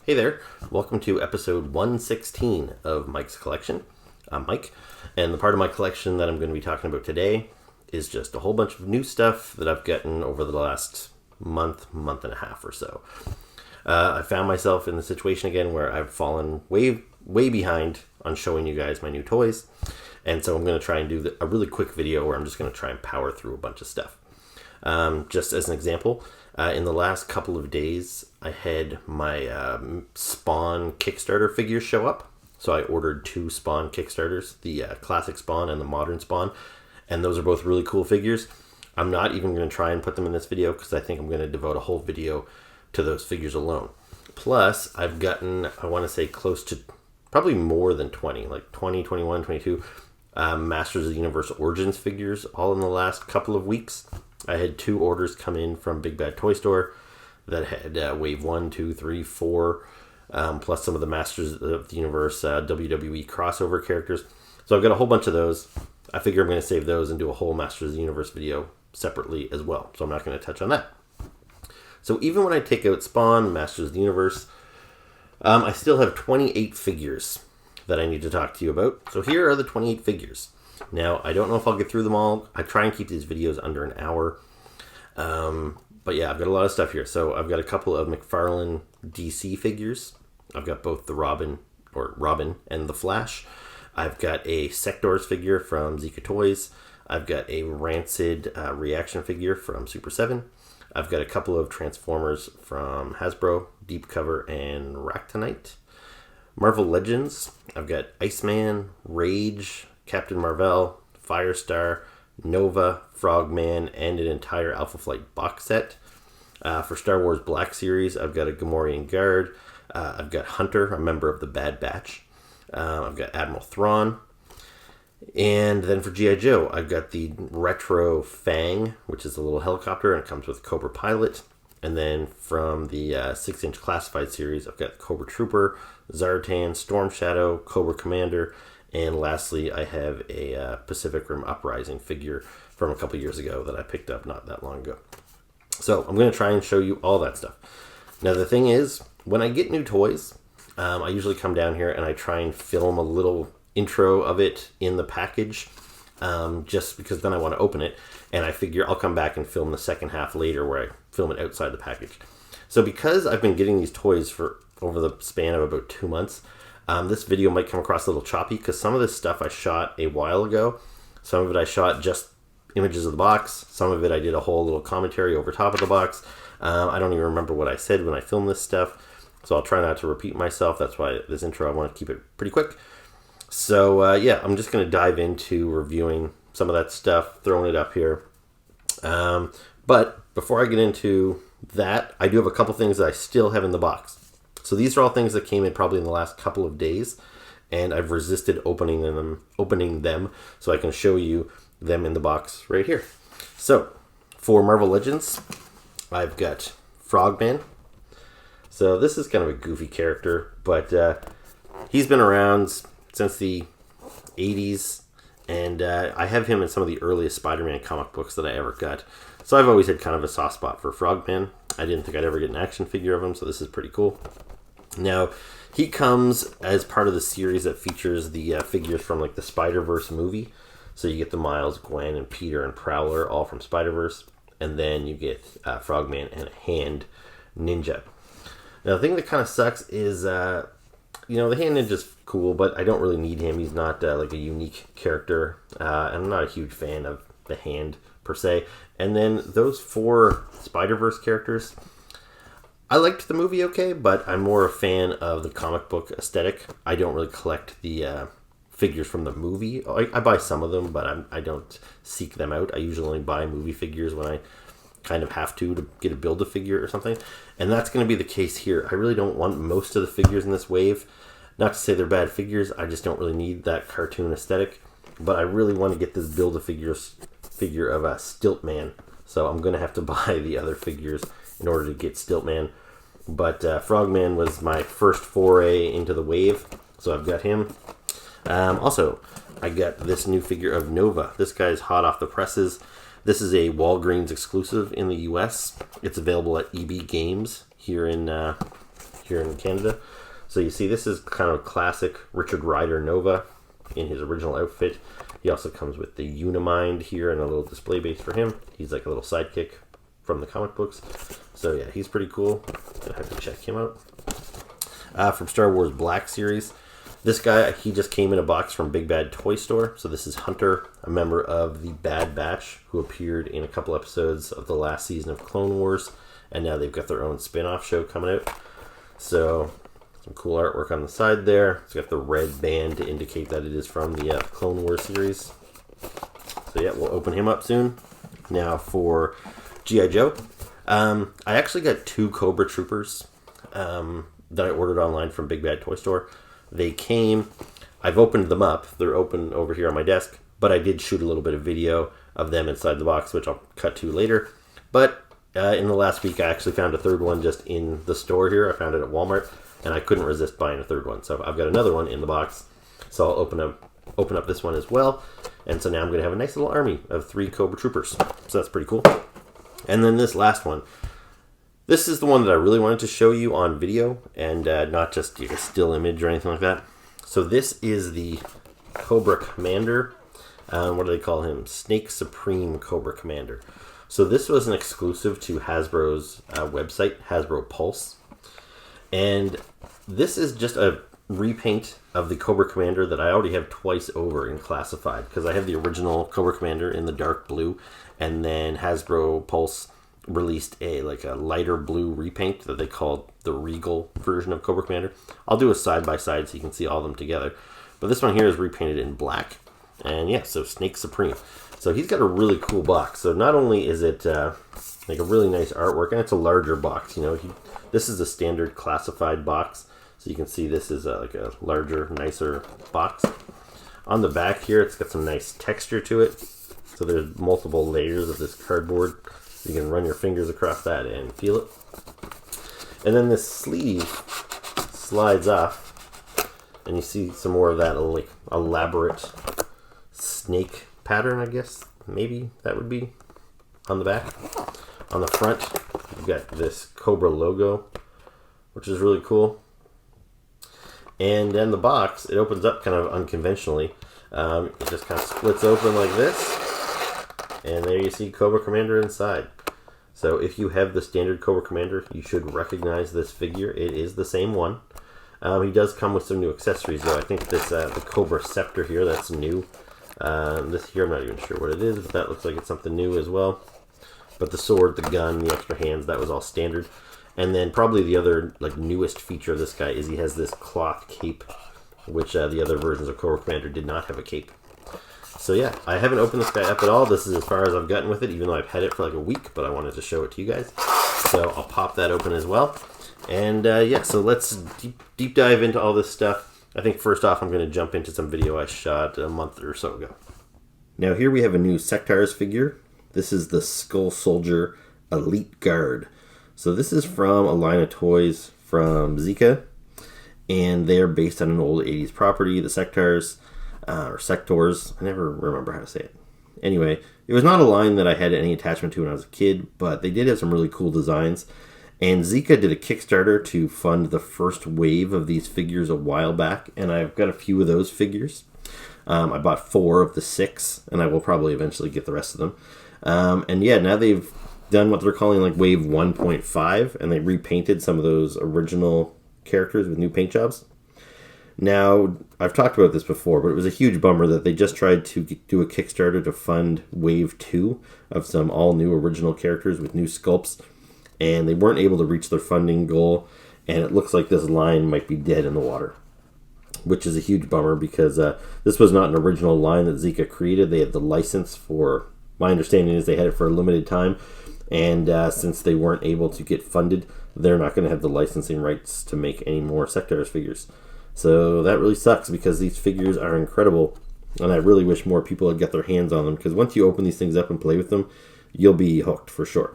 Hey there, welcome to episode 116 of Mike's Collection. I'm Mike, and the part of my collection that I'm going to be talking about today is just a whole bunch of new stuff that I've gotten over the last month and a half or so. I found myself in the situation again where I've fallen way behind on showing you guys my new toys, and so I'm going to try and do a really quick video where I'm just going to try and power through a bunch of stuff. Just as an example, in the last couple of days, I had my Spawn Kickstarter figures show up. So I ordered 2 Spawn Kickstarters, the classic Spawn and the modern Spawn, and those are both really cool figures. I'm not even going to try and put them in this video because I think I'm going to devote a whole video to those figures alone. Plus, I've gotten, I want to say close to probably more than 20, like 20, 21, 22 Masters of the Universe Origins figures all in the last couple of weeks. I had 2 orders come in from Big Bad Toy Store that had wave 1, 2, 3, 4, plus some of the Masters of the Universe WWE crossover characters. So I've got a whole bunch of those. I figure I'm going to save those and do a whole Masters of the Universe video separately as well. So I'm not going to touch on that. So even when I take out Spawn, Masters of the Universe, I still have 28 figures that I need to talk to you about. So here are the 28 figures. Now, I don't know if I'll get through them all. I try and keep these videos under an hour. But yeah, I've got a lot of stuff here. So I've got a couple of McFarlane DC figures. I've got both the Robin and the Flash. I've got a Sectaurs figure from Zica Toys. I've got a Rancid reaction figure from Super 7. I've got a couple of Transformers from Hasbro, Deep Cover, and Ractonite. Marvel Legends. I've got Iceman, Rage, Captain Marvel, Firestar, Nova, Frogman, and an entire Alpha Flight box set. For Star Wars Black Series, I've got a Gamorrean Guard. I've got Hunter, a member of the Bad Batch. I've got Admiral Thrawn. And then for G.I. Joe, I've got the Retro Fang, which is a little helicopter, and it comes with Cobra Pilot. And then from the 6-inch Classified series, I've got Cobra Trooper, Zartan, Storm Shadow, Cobra Commander, and lastly, I have a Pacific Rim Uprising figure from a couple years ago that I picked up not that long ago. So I'm going to try and show you all that stuff. Now the thing is, when I get new toys, I usually come down here and I try and film a little intro of it in the package, just because then I want to open it, and I figure I'll come back and film the second half later where I film it outside the package. So because I've been getting these toys for over the span of about 2 months, this video might come across a little choppy because some of this stuff I shot a while ago. Some of it I shot just images of the box. Some of it I did a whole little commentary over top of the box. I don't even remember what I said when I filmed this stuff, so I'll try not to repeat myself. That's why this intro, I want to keep it pretty quick. So yeah, I'm just going to dive into reviewing some of that stuff, throwing it up here. But before I get into that, I do have a couple things that I still have in the box. So these are all things that came in probably in the last couple of days, and I've resisted opening them so I can show you them in the box right here. So for Marvel Legends, I've got Frogman. So this is kind of a goofy character, but he's been around since the 80s, and I have him in some of the earliest Spider-Man comic books that I ever got. So I've always had kind of a soft spot for Frogman. I didn't think I'd ever get an action figure of him, so this is pretty cool. Now, he comes as part of the series that features the figures from like the Spider-Verse movie. So you get the Miles, Gwen, and Peter, and Prowler all from Spider-Verse. And then you get Frogman and a Hand Ninja. Now, the thing that kind of sucks is, the Hand Ninja's cool, but I don't really need him. He's not like a unique character. I'm not a huge fan of the Hand per se. And then those 4 Spider-Verse characters, I liked the movie okay, but I'm more a fan of the comic book aesthetic. I don't really collect the figures from the movie. I buy some of them, but I don't seek them out. I usually only buy movie figures when I kind of have to get a Build-A-Figure or something. And that's going to be the case here. I really don't want most of the figures in this wave. Not to say they're bad figures, I just don't really need that cartoon aesthetic. But I really want to get this Build-A-Figure of Stiltman. So I'm going to have to buy the other figures in order to get Stiltman. But Frogman was my first foray into the wave, so I've got him. Also, I got this new figure of Nova. This guy's hot off the presses. This is a Walgreens exclusive in the US. It's available at EB Games here in here in Canada. So you see this is kind of classic Richard Ryder Nova in his original outfit. He also comes with the Unimind here and a little display base for him. He's like a little sidekick from the comic books. So yeah, he's pretty cool. I have to check him out. From Star Wars Black Series, this guy, he just came in a box from Big Bad Toy Store. So this is Hunter, a member of the Bad Batch, who appeared in a couple episodes of the last season of Clone Wars. And now they've got their own spin-off show coming out. So some cool artwork on the side there. It's got the red band to indicate that it is from the Clone Wars series. So yeah, we'll open him up soon. Now for G.I. Joe. I actually got 2 Cobra Troopers that I ordered online from Big Bad Toy Store. They came, I've opened them up. They're open over here on my desk, but I did shoot a little bit of video of them inside the box, which I'll cut to later. But in the last week, I actually found a third one just in the store here. I found it at Walmart, and I couldn't resist buying a third one. So I've got another one in the box. So I'll open up this one as well. And so now I'm going to have a nice little army of 3 Cobra Troopers. So that's pretty cool. And then this last one. This is the one that I really wanted to show you on video and not just a still image or anything like that. So this is the Cobra Commander. What do they call him? Snake Supreme Cobra Commander. So this was an exclusive to Hasbro's website, Hasbro Pulse. And this is just a repaint of the Cobra Commander that I already have twice over in Classified, because I have the original Cobra Commander in the dark blue, and then Hasbro Pulse released a lighter blue repaint that they called the Regal version of Cobra Commander. I'll do a side-by-side so you can see all of them together. But this one here is repainted in black. And yeah, so Snake Supreme. So he's got a really cool box. So not only is it like a really nice artwork, and it's a larger box. You know, this is a standard Classified box. So you can see this is like a larger, nicer box. On the back here, it's got some nice texture to it. So there's multiple layers of this cardboard. You can run your fingers across that and feel it. And then this sleeve slides off, and you see some more of that like elaborate snake pattern, I guess. Maybe that would be on the back. On the front, you've got this Cobra logo, which is really cool. And then the box, it opens up kind of unconventionally. It just kind of splits open like this. And there you see Cobra Commander inside. So if you have the standard Cobra Commander, you should recognize this figure. It is the same one. He does come with some new accessories, though. I think this the Cobra Scepter here, that's new. This here, I'm not even sure what it is, but that looks like it's something new as well. But the sword, the gun, the extra hands, that was all standard. And then probably the other newest feature of this guy is he has this cloth cape, which the other versions of Cobra Commander did not have a cape. So yeah, I haven't opened this guy up at all. This is as far as I've gotten with it, even though I've had it for like a week, but I wanted to show it to you guys. So I'll pop that open as well. And yeah, so let's deep dive into all this stuff. I think first off, I'm going to jump into some video I shot a month or so ago. Now here we have a new Sectaurs figure. This is the Skull Soldier Elite Guard. So this is from a line of toys from Zica, and they're based on an old 80s property, the Sectaurs. Or Sectaurs. I never remember how to say it. Anyway, it was not a line that I had any attachment to when I was a kid, but they did have some really cool designs. And Zica did a Kickstarter to fund the first wave of these figures a while back, and I've got a few of those figures. I bought 4 of the 6, and I will probably eventually get the rest of them. And yeah, now they've done what they're calling like Wave 1.5, and they repainted some of those original characters with new paint jobs. Now, I've talked about this before, but it was a huge bummer that they just tried to do a Kickstarter to fund Wave 2 of some all-new original characters with new sculpts, and they weren't able to reach their funding goal, and it looks like this line might be dead in the water, which is a huge bummer because this was not an original line that Zica created. They had the license for, my understanding is they had it for a limited time, and since they weren't able to get funded, they're not going to have the licensing rights to make any more Sectaurs figures. So that really sucks because these figures are incredible, and I really wish more people had got their hands on them, because once you open these things up and play with them, you'll be hooked for sure.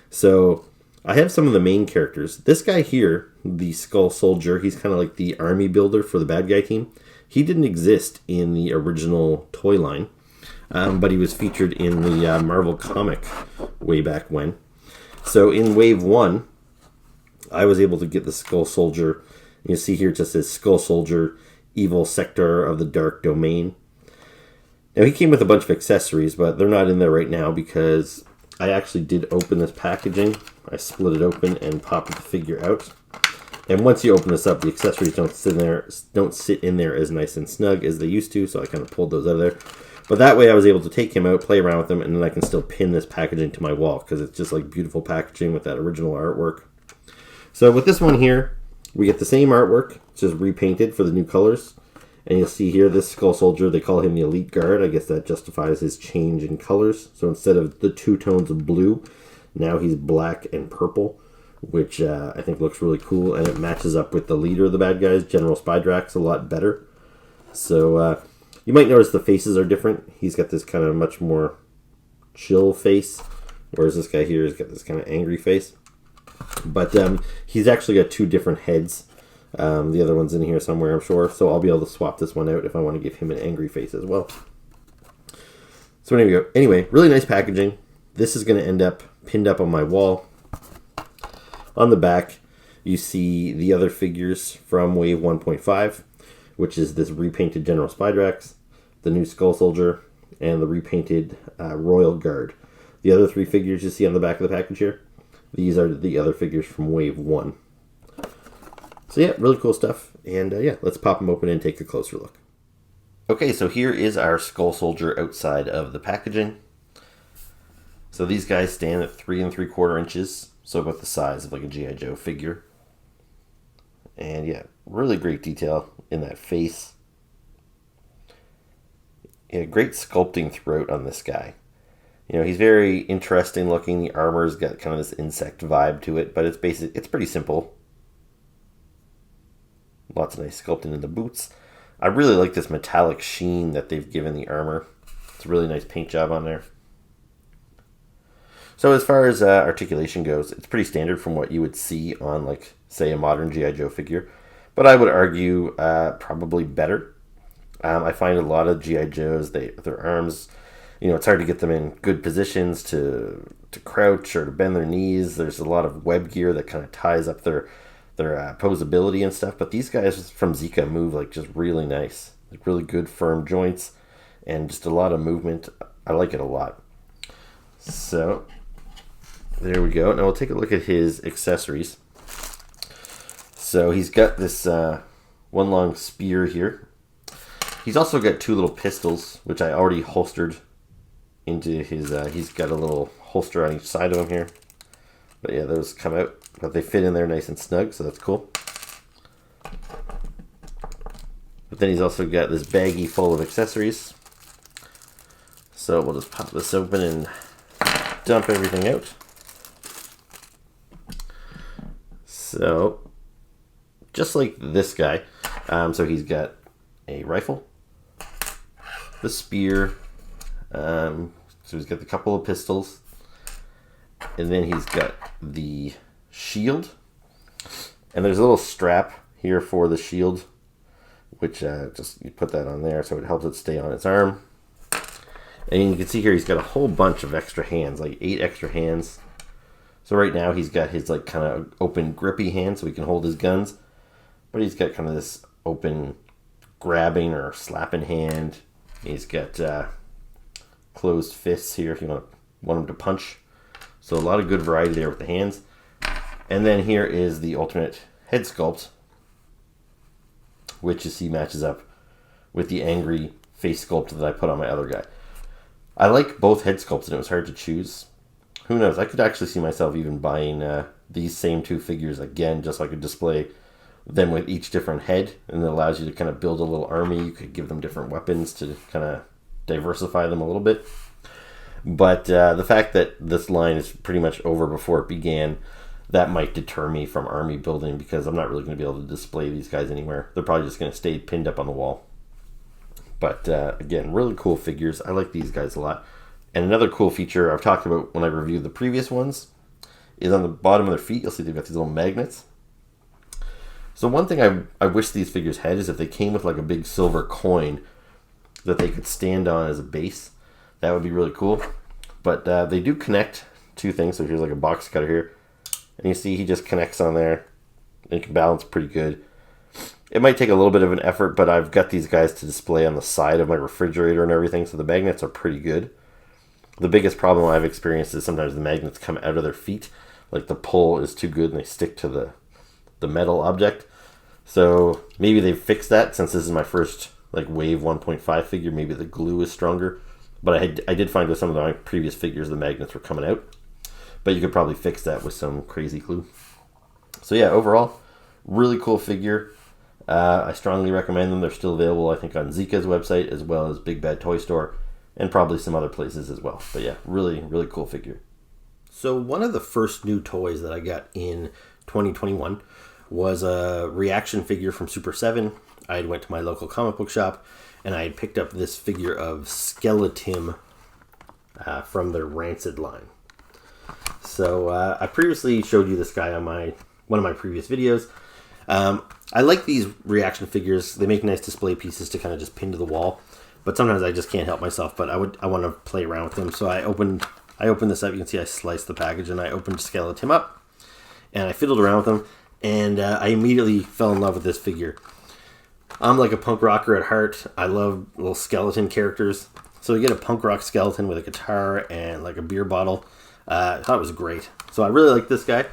So I have some of the main characters. This guy here, the Skull Soldier, he's kind of like the army builder for the bad guy team. He didn't exist in the original toy line, but he was featured in the Marvel comic way back when. So in Wave 1, I was able to get the Skull Soldier. You see here it just says Skull Soldier, Evil Sector of the Dark Domain. Now he came with a bunch of accessories, but they're not in there right now because I actually did open this packaging. I split it open and popped the figure out. And once you open this up, the accessories don't sit in there as nice and snug as they used to, so I kind of pulled those out of there. But that way I was able to take him out, play around with him, and then I can still pin this packaging to my wall because it's just like beautiful packaging with that original artwork. So with this one here, we get the same artwork, it's just repainted for the new colors. And you'll see here, this Skull Soldier, they call him the Elite Guard. I guess that justifies his change in colors. So instead of the 2 tones of blue, now he's black and purple, which I think looks really cool. And it matches up with the leader of the bad guys, General Spydrax, a lot better. So you might notice the faces are different. He's got this kind of much more chill face, whereas this guy here has got this kind of angry face. But he's actually got 2 different heads. The other one's in here somewhere, I'm sure. So I'll be able to swap this one out if I want to give him an angry face as well. So anyway, really nice packaging. This is going to end up pinned up on my wall. On the back, you see the other figures from Wave 1.5, which is this repainted General Spydrax, the new Skull Soldier, and the repainted Royal Guard. The other 3 figures you see on the back of the package here, these are the other figures from Wave 1. So yeah, really cool stuff. And yeah, let's pop them open and take a closer look. Okay, so here is our Skull Soldier outside of the packaging. So these guys stand at 3 3/4 inches, so about the size of like a G.I. Joe figure. And yeah, really great detail in that face. Yeah, great sculpting throughout on this guy. You know, he's very interesting looking. The armor's got kind of this insect vibe to it, but it's pretty simple. Lots of nice sculpting in the boots. I really like this metallic sheen that they've given the armor. It's a really nice paint job on there. So as far as articulation goes, it's pretty standard from what you would see on, like, say, a modern G.I. Joe figure. But I would argue probably better. I find a lot of G.I. Joes, their arms, you know, it's hard to get them in good positions to crouch or to bend their knees. There's a lot of web gear that kind of ties up their posability and stuff, but these guys from Zica move like just really nice, like really good firm joints and just a lot of movement. I like it a lot. So there we go. Now we'll take a look at his accessories. So he's got this one long spear here. He's also got 2 little pistols, which I already holstered into his, he's got a little holster on each side of him here. But yeah, those come out, but they fit in there nice and snug, so that's cool. But then he's also got this baggie full of accessories. So we'll just pop this open and dump everything out. So, just like this guy, so he's got a rifle, the spear, so he's got a couple of pistols, and then he's got the shield, and there's a little strap here for the shield, which just you put that on there so it helps it stay on its arm. And you can see here he's got a whole bunch of extra hands, like 8 extra hands. So right now he's got his like kind of open grippy hand so he can hold his guns, but he's got kind of this open grabbing or slapping hand. He's got closed fists here if you want him to punch. So a lot of good variety there with the hands. And then here is the alternate head sculpt, which you see matches up with the angry face sculpt that I put on my other guy. I like both head sculpts and it was hard to choose. Who knows? I could actually see myself even buying these same 2 figures again, just so I could display them with each different head, and it allows you to kind of build a little army. You could give them different weapons to kind of diversify them a little bit. But the fact that this line is pretty much over before it began, that might deter me from army building because I'm not really going to be able to display these guys anywhere. They're probably just going to stay pinned up on the wall. But again, really cool figures. I like these guys a lot. And another cool feature I've talked about when I reviewed the previous ones is on the bottom of their feet, you'll see they've got these little magnets. So one thing I wish these figures had is if they came with like a big silver coin that they could stand on as a base. That would be really cool. But they do connect 2 things. So here's like a box cutter here. And you see he just connects on there. And he can balance pretty good. It might take a little bit of an effort, but I've got these guys to display on the side of my refrigerator and everything, so the magnets are pretty good. The biggest problem I've experienced is sometimes the magnets come out of their feet. Like the pull is too good and they stick to the metal object. So maybe they've fixed that since this is my first like Wave 1.5 figure. Maybe the glue is stronger. But I did find with some of my previous figures the magnets were coming out. But you could probably fix that with some crazy glue. So yeah, overall, really cool figure. I strongly recommend them. They're still available, I think, on Zica's website as well as Big Bad Toy Store and probably some other places as well. But yeah, really, really cool figure. So one of the first new toys that I got in 2021 was a reaction figure from Super 7. I went to my local comic book shop and I had picked up this figure of Skeletom from their Rancid line. So I previously showed you this guy on one of my previous videos. I like these reaction figures. They make nice display pieces to kind of just pin to the wall. But sometimes I just can't help myself. But I want to play around with them. So I opened this up. You can see I sliced the package and I opened Skeletom up. And I fiddled around with him. And I immediately fell in love with this figure. I'm like a punk rocker at heart. I love little skeleton characters. So you get a punk rock skeleton with a guitar and like a beer bottle. I thought it was great. So I really like this guy.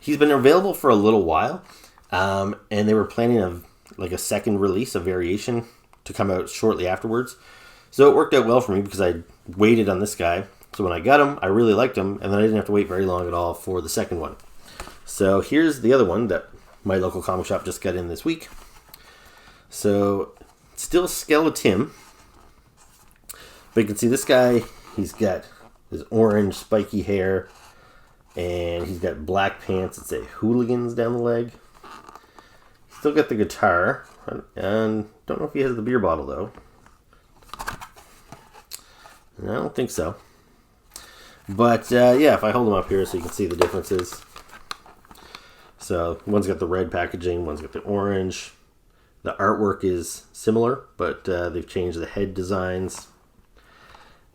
He's been available for a little while. And they were planning a second release, a variation, to come out shortly afterwards. So it worked out well for me because I waited on this guy. So when I got him, I really liked him, and then I didn't have to wait very long at all for the second one. So here's the other one that my local comic shop just got in this week. So still Skeletom. But you can see this guy, he's got his orange spiky hair, and he's got black pants that say hooligans down the leg. Still got the guitar, and don't know if he has the beer bottle though. I don't think so. But yeah, if I hold them up here so you can see the differences. So one's got the red packaging, one's got the orange. The artwork is similar, but they've changed the head designs.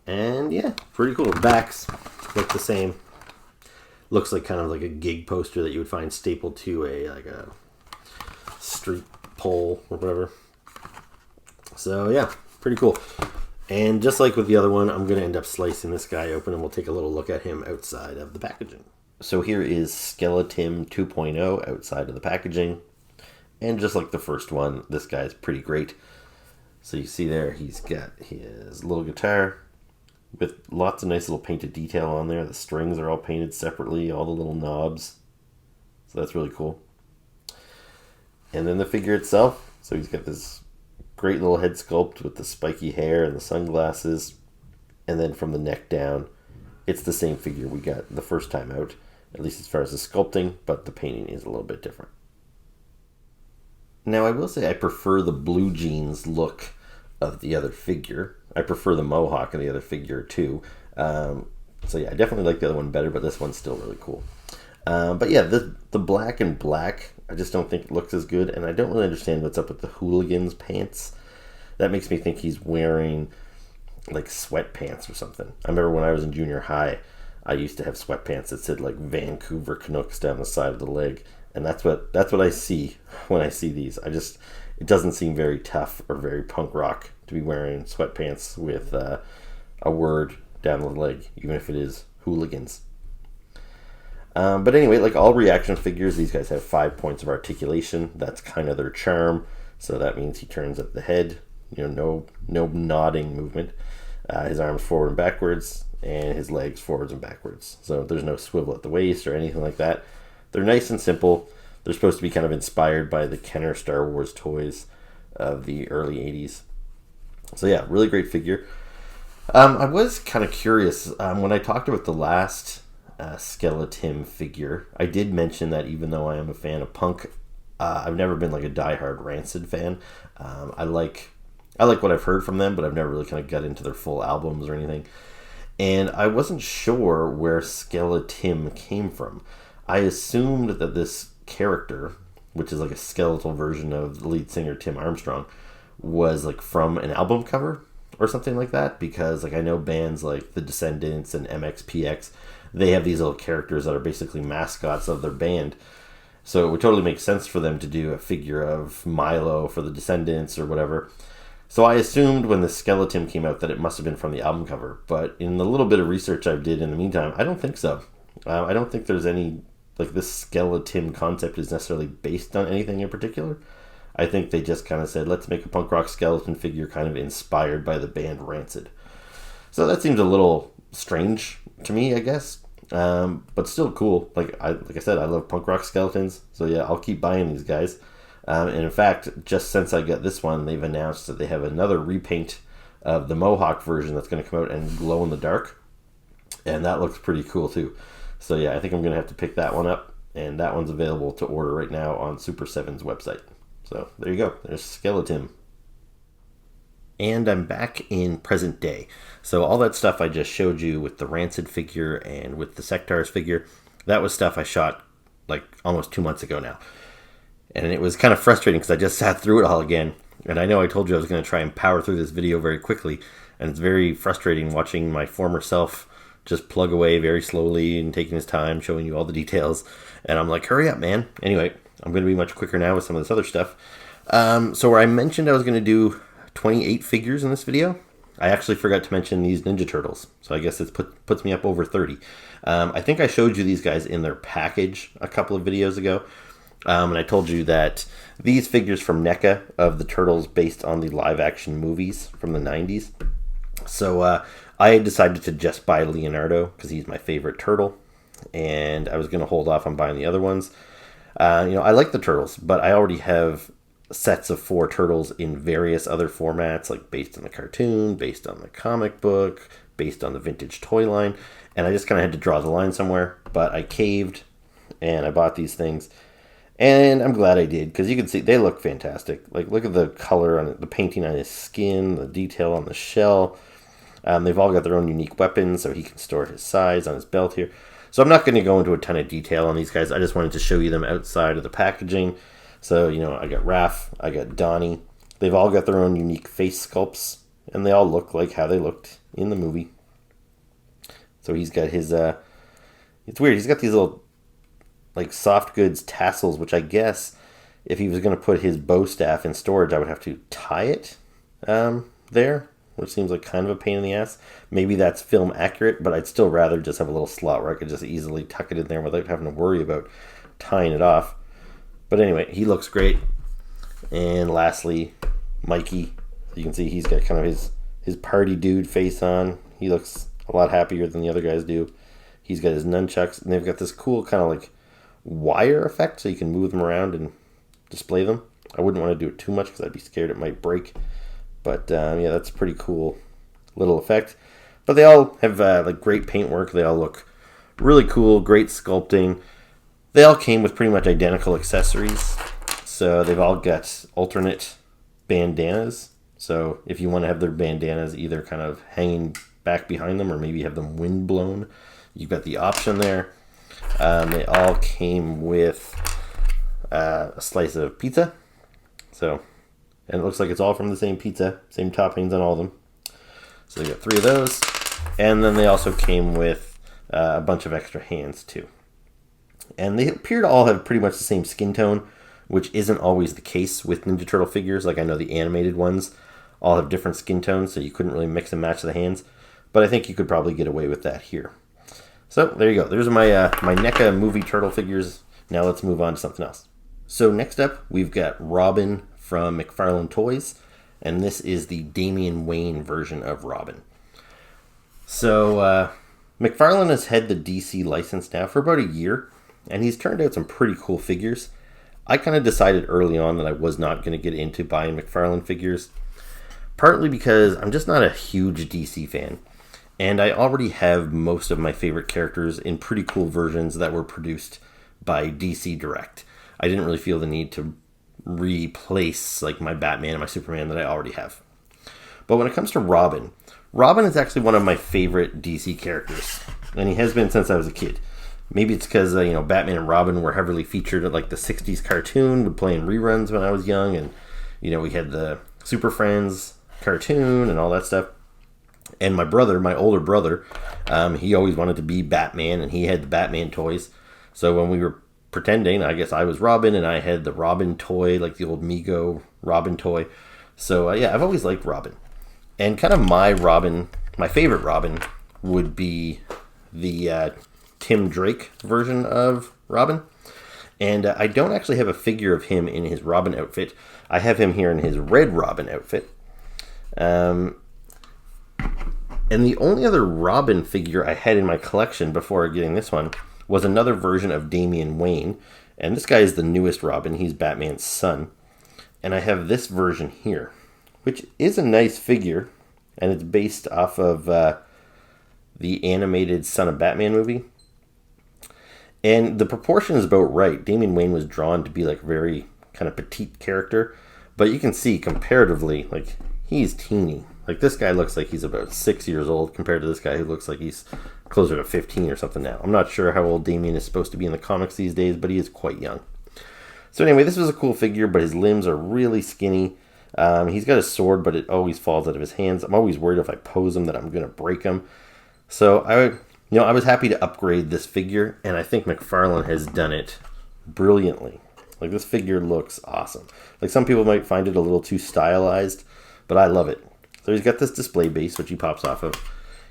And yeah, pretty cool. The backs look the same. Looks like kind of like a gig poster that you would find stapled to a street pole or whatever. So yeah, pretty cool. And just like with the other one, I'm going to end up slicing this guy open and we'll take a little look at him outside of the packaging. So here is Skeletom 2.0 outside of the packaging. And just like the first one, this guy's pretty great. So you see there, he's got his little guitar with lots of nice little painted detail on there. The strings are all painted separately, all the little knobs. So that's really cool. And then the figure itself. So he's got this great little head sculpt with the spiky hair and the sunglasses. And then from the neck down, it's the same figure we got the first time out, at least as far as the sculpting, but the painting is a little bit different. Now I will say I prefer the blue jeans look of the other figure. I prefer the mohawk of the other figure too. So yeah, I definitely like the other one better, but this one's still really cool. But yeah, the black and black, I just don't think it looks as good, and I don't really understand what's up with the hooligans pants. That makes me think he's wearing like sweatpants or something. I remember when I was in junior high, I used to have sweatpants that said like Vancouver Canucks down the side of the leg, and that's what I see when I see these. It doesn't seem very tough or very punk rock to be wearing sweatpants with a word down the leg, even if it is hooligans. But anyway, like all reaction figures, these guys have 5 points of articulation. That's kind of their charm. So that means he turns up the head. No nodding movement. His arms forward and backwards, and his legs forwards and backwards. So there's no swivel at the waist or anything like that. They're nice and simple. They're supposed to be kind of inspired by the Kenner Star Wars toys of the early 80s. So yeah, really great figure. I was kind of curious. When I talked about the last Skeletom figure, I did mention that even though I am a fan of punk, I've never been like a diehard Rancid fan. I like what I've heard from them, but I've never really kind of got into their full albums or anything. And I wasn't sure where Skeletom came from. I assumed that this character, which is like a skeletal version of the lead singer Tim Armstrong, was like from an album cover or something like that, because like I know bands like The Descendants and MXPX, they have these little characters that are basically mascots of their band. So it would totally make sense for them to do a figure of Milo for the Descendants or whatever. So I assumed when the Skeletom came out that it must have been from the album cover. But in the little bit of research I did in the meantime, I don't think so. I don't think there's any, like, this Skeletom concept is necessarily based on anything in particular. I think they just kind of said, let's make a punk rock skeleton figure kind of inspired by the band Rancid. So that seems a little strange to me, I guess. But still cool. Like I said, I love punk rock skeletons. So yeah, I'll keep buying these guys. And in fact, just since I got this one, they've announced that they have another repaint of the Mohawk version that's going to come out and glow in the dark. And that looks pretty cool too. So yeah, I think I'm going to have to pick that one up. And that one's available to order right now on Super 7's website. So there you go. There's Skeletom. And I'm back in present day. So all that stuff I just showed you with the Rancid figure and with the Sectaurs figure, that was stuff I shot like almost 2 months ago now. And it was kind of frustrating because I just sat through it all again. And I know I told you I was going to try and power through this video very quickly. And it's very frustrating watching my former self just plug away very slowly and taking his time, showing you all the details. And I'm like, hurry up, man. Anyway, I'm going to be much quicker now with some of this other stuff. So where I mentioned I was going to do 28 figures in this video, I actually forgot to mention these Ninja Turtles. So I guess it puts me up over 30. I think I showed you these guys in their package a couple of videos ago. And I told you that these figures from NECA of the Turtles based on the live action movies from the 90s. So I decided to just buy Leonardo because he's my favorite turtle. And I was going to hold off on buying the other ones. I like the Turtles, but I already have sets of 4 turtles in various other formats, like based on the cartoon, based on the comic book, based on the vintage toy line. And I just kind of had to draw the line somewhere. But I caved and I bought these things. And I'm glad I did, because you can see they look fantastic. Like, look at the color on it, the painting on his skin, the detail on the shell. They've all got their own unique weapons, so he can store his size on his belt here. So I'm not going to go into a ton of detail on these guys. I just wanted to show you them outside of the packaging. So, I got Raph, I got Donnie. They've all got their own unique face sculpts, and they all look like how they looked in the movie. So he's got his, it's weird, he's got these little, like, soft goods tassels, which I guess if he was going to put his bow staff in storage, I would have to tie it there, which seems like kind of a pain in the ass. Maybe that's film accurate, but I'd still rather just have a little slot where I could just easily tuck it in there without having to worry about tying it off. But anyway, he looks great. And lastly, Mikey. You can see he's got kind of his party dude face on. He looks a lot happier than the other guys do. He's got his nunchucks, and they've got this cool kind of like wire effect, so you can move them around and display them. I wouldn't want to do it too much because I'd be scared it might break. But yeah, that's a pretty cool little effect. But they all have like great paintwork. They all look really cool, great sculpting. They all came with pretty much identical accessories. So they've all got alternate bandanas. So if you want to have their bandanas either kind of hanging back behind them or maybe have them wind blown, you've got the option there. They all came with a slice of pizza. And it looks like it's all from the same pizza, same toppings on all of them. So they got 3 of those. And then they also came with a bunch of extra hands too. And they appear to all have pretty much the same skin tone, which isn't always the case with Ninja Turtle figures. Like I know the animated ones all have different skin tones, so you couldn't really mix and match the hands. But I think you could probably get away with that here. So there you go. There's my my NECA movie turtle figures. Now let's move on to something else. So next up, we've got Robin from McFarlane Toys, and this is the Damien Wayne version of Robin. So McFarlane has had the DC license now for about a year, and he's turned out some pretty cool figures. I kind of decided early on that I was not going to get into buying McFarlane figures, partly because I'm just not a huge DC fan. And I already have most of my favorite characters in pretty cool versions that were produced by DC Direct. I didn't really feel the need to replace like my Batman and my Superman that I already have. But when it comes to Robin, Robin is actually one of my favorite DC characters. And he has been since I was a kid. Maybe it's because, Batman and Robin were heavily featured at like the 60s cartoon, would play in reruns when I was young. And, we had the Super Friends cartoon and all that stuff. And my brother, my older brother, he always wanted to be Batman, and he had the Batman toys. So when we were pretending, I guess I was Robin, and I had the Robin toy, like the old Mego Robin toy. So yeah, I've always liked Robin. And kind of my favorite Robin would be the Tim Drake version of Robin. And I don't actually have a figure of him in his Robin outfit. I have him here in his Red Robin outfit. And the only other Robin figure I had in my collection before getting this one was another version of Damian Wayne. And this guy is the newest Robin. He's Batman's son. And I have this version here, which is a nice figure. And it's based off of the animated Son of Batman movie. And the proportion is about right. Damian Wayne was drawn to be like a very kind of petite character. But you can see comparatively, like, he's teeny. Like, this guy looks like he's about 6 years old compared to this guy who looks like he's closer to 15 or something now. I'm not sure how old Damian is supposed to be in the comics these days, but he is quite young. So anyway, this was a cool figure, but his limbs are really skinny. He's got a sword, but it always falls out of his hands. I'm always worried if I pose him that I'm going to break him. So I was happy to upgrade this figure, and I think McFarlane has done it brilliantly. Like, this figure looks awesome. Like, some people might find it a little too stylized, but I love it. So he's got this display base, which he pops off of.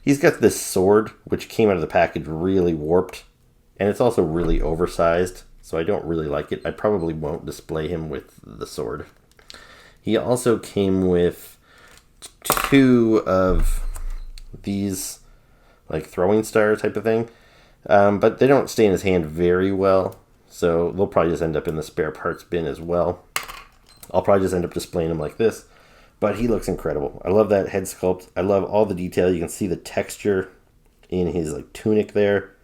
He's got this sword, which came out of the package really warped, and it's also really oversized, so I don't really like it. I probably won't display him with the sword. He also came with 2 of these, like, throwing star type of thing, but they don't stay in his hand very well, so they'll probably just end up in the spare parts bin as well. I'll probably just end up displaying him like this, but he looks incredible. I love that head sculpt. I love all the detail. You can see the texture in his like tunic there,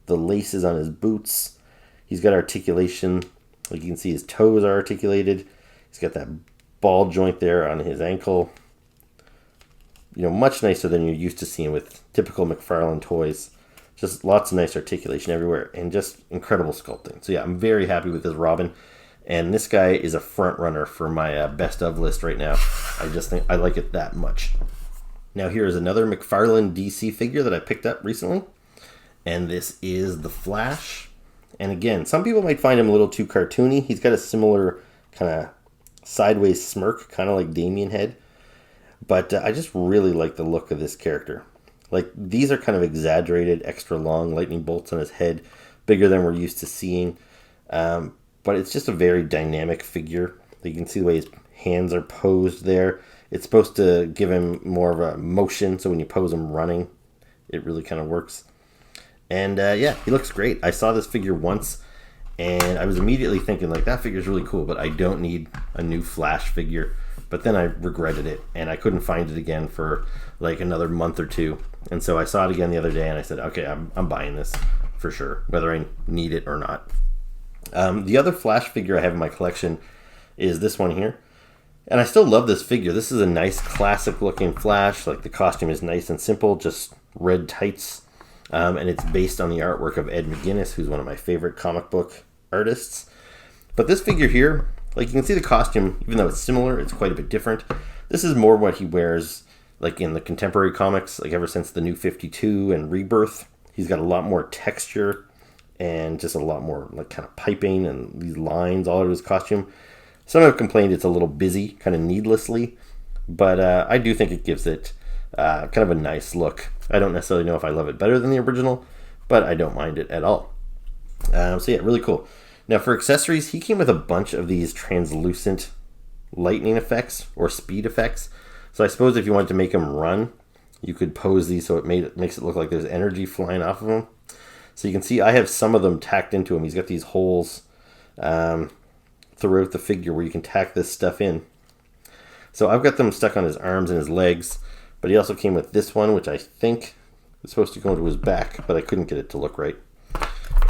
the laces on his boots. He's got articulation. Like, you can see his toes are articulated. He's got that ball joint there on his ankle. You know, much nicer than you're used to seeing with typical McFarlane toys. Just lots of nice articulation everywhere and just incredible sculpting. So yeah, I'm very happy with this Robin. And this guy is a front runner for my best of list right now. I just think I like it that much. Now here is another McFarlane DC figure that I picked up recently. And this is the Flash. And again, some people might find him a little too cartoony. He's got a similar kind of sideways smirk, kind of like Damien had. But I just really like the look of this character. Like, these are kind of exaggerated, extra long lightning bolts on his head, bigger than we're used to seeing. But it's just a very dynamic figure. You can see the way his hands are posed there. It's supposed to give him more of a motion, so when you pose him running, it really kind of works. And yeah, he looks great. I saw this figure once, and I was immediately thinking, like, that figure's really cool, but I don't need a new Flash figure. But then I regretted it, and I couldn't find it again for like another month or two. And so I saw it again the other day, and I said, okay, I'm buying this for sure, whether I need it or not. The other Flash figure I have in my collection is this one here. And I still love this figure. This is a nice classic looking Flash. Like, the costume is nice and simple, just red tights. And it's based on the artwork of Ed McGuinness, who's one of my favorite comic book artists. But this figure here, like, you can see the costume, even though it's similar, it's quite a bit different. This is more what he wears, like, in the contemporary comics, like ever since the New 52 and Rebirth. He's got a lot more texture and just a lot more, like, kind of piping and these lines all over his costume. Some have complained it's a little busy, kind of needlessly, but I do think it gives it kind of a nice look. I don't necessarily know if I love it better than the original, but I don't mind it at all. So yeah, really cool. Now for accessories, he came with a bunch of these translucent lightning effects or speed effects. So I suppose if you wanted to make him run, you could pose these so it makes it look like there's energy flying off of him. So you can see I have some of them tacked into him. He's got these holes throughout the figure where you can tack this stuff in. So I've got them stuck on his arms and his legs, but he also came with this one, which I think is supposed to go into his back, but I couldn't get it to look right.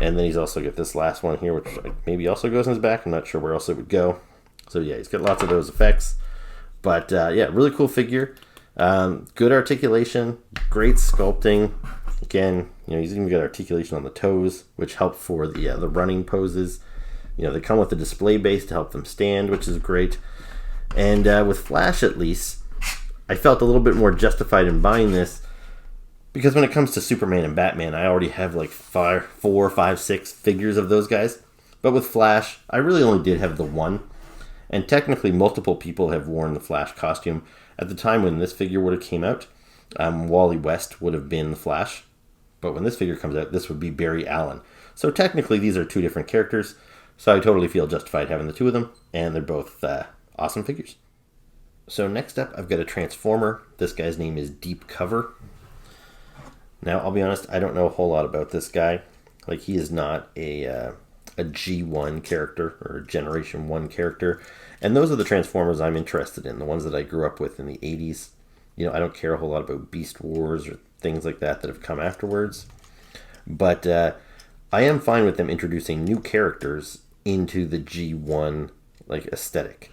And then he's also got this last one here, which maybe also goes in his back. I'm not sure where else it would go. So yeah, he's got lots of those effects. But yeah, really cool figure. Good articulation, great sculpting. Again, you know, he's even got articulation on the toes, which help for the running poses. You know, they come with a display base to help them stand, which is great. And with Flash, at least, I felt a little bit more justified in buying this because when it comes to Superman and Batman, I already have like 4, 5, 6 figures of those guys. But with Flash, I really only did have the one. And technically, multiple people have worn the Flash costume. At the time when this figure would have came out, Wally West would have been the Flash. But when this figure comes out, this would be Barry Allen. So technically, these are 2 different characters. So I totally feel justified having the 2 of them. And they're both awesome figures. So next up, I've got a Transformer. This guy's name is Deep Cover. Now, I'll be honest, I don't know a whole lot about this guy. Like, he is not a G1 character or a Generation 1 character. And those are the Transformers I'm interested in, the ones that I grew up with in the 80s. You know, I don't care a whole lot about Beast Wars or things like that have come afterwards. But I am fine with them introducing new characters into the G1 like aesthetic.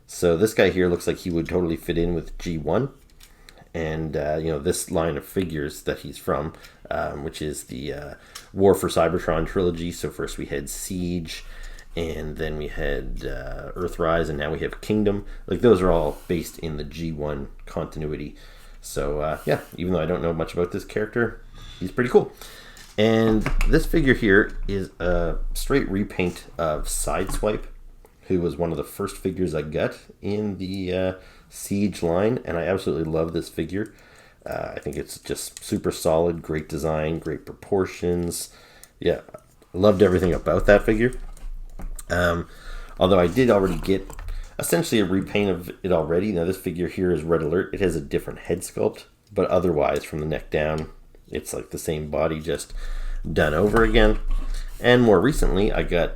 So this guy here looks like he would totally fit in with G1. And, you know, this line of figures that he's from, which is the War for Cybertron trilogy. So first we had Siege, and then we had Earthrise, and now we have Kingdom. Like, those are all based in the G1 continuity. So, yeah, even though I don't know much about this character, he's pretty cool. And this figure here is a straight repaint of Sideswipe, who was one of the first figures I got in the Siege line, and I absolutely love this figure. I think it's just super solid, great design, great proportions. Yeah, loved everything about that figure. Although I did already get essentially a repaint of it already. Now this figure here is Red Alert. It has a different head sculpt, but otherwise from the neck down, it's like the same body, just done over again. And more recently, I got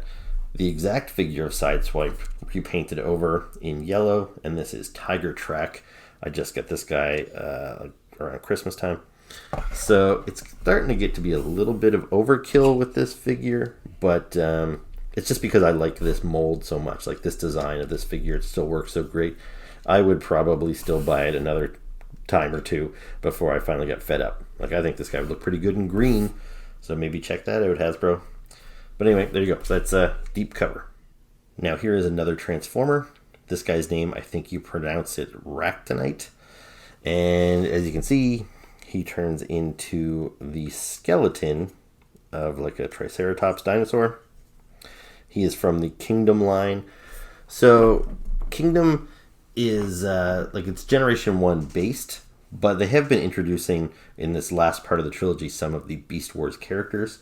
the exact figure of Sideswipe repainted over in yellow, and this is Tiger Track. I just got this guy around Christmas time. So it's starting to get to be a little bit of overkill with this figure, but it's just because I like this mold so much, like this design of this figure. It still works so great. I would probably still buy it another time or two before I finally got fed up. Like, I think this guy would look pretty good in green, so maybe check that out, Hasbro. But anyway, there you go. So that's Deep Cover. Now here is another Transformer. This guy's name, I think you pronounce it Ractonite. And as you can see, he turns into the skeleton of like a Triceratops dinosaur. He is from the Kingdom line. So Kingdom is like it's Generation 1 based, but they have been introducing in this last part of the trilogy some of the Beast Wars characters.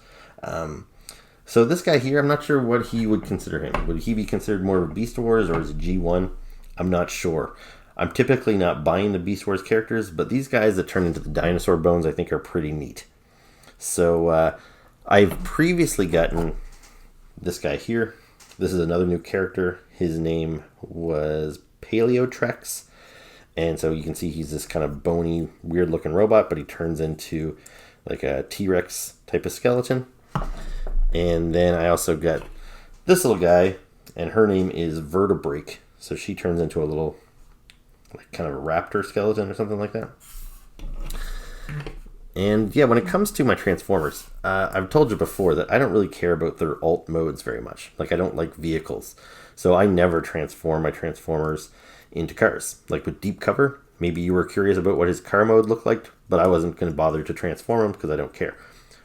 So this guy here, I'm not sure what he would consider him. Would he be considered more of a Beast Wars or is it G1? I'm not sure. I'm typically not buying the Beast Wars characters, but these guys that turn into the dinosaur bones I think are pretty neat. So I've previously gotten this guy here. This is another new character. His name was Paleotrex. And so you can see he's this kind of bony, weird looking robot, but he turns into like a T-Rex type of skeleton. And then I also got this little guy, and her name is Vertebrake. So she turns into a little, like, kind of a raptor skeleton or something like that. And yeah, when it comes to my Transformers, I've told you before that I don't really care about their alt modes very much. Like, I don't like vehicles. So I never transform my Transformers into cars. Like with Deep Cover, maybe you were curious about what his car mode looked like, but I wasn't going to bother to transform him because I don't care.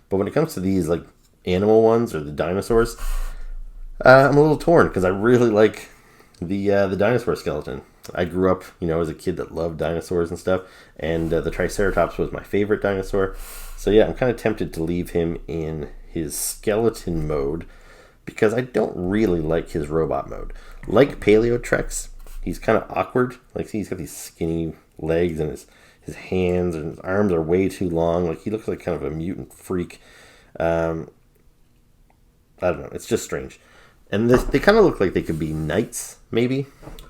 But when it comes to these, like, animal ones or the dinosaurs, I'm a little torn because I really like the dinosaur skeleton. I grew up, as a kid that loved dinosaurs and stuff, and the Triceratops was my favorite dinosaur. So yeah, I'm kind of tempted to leave him in his skeleton mode because I don't really like his robot mode. Like Paleotrex, he's kind of awkward. Like, see, he's got these skinny legs, and his hands and his arms are way too long. Like, he looks like kind of a mutant freak. I don't know. It's just strange. And they kind of look like they could be knights, maybe,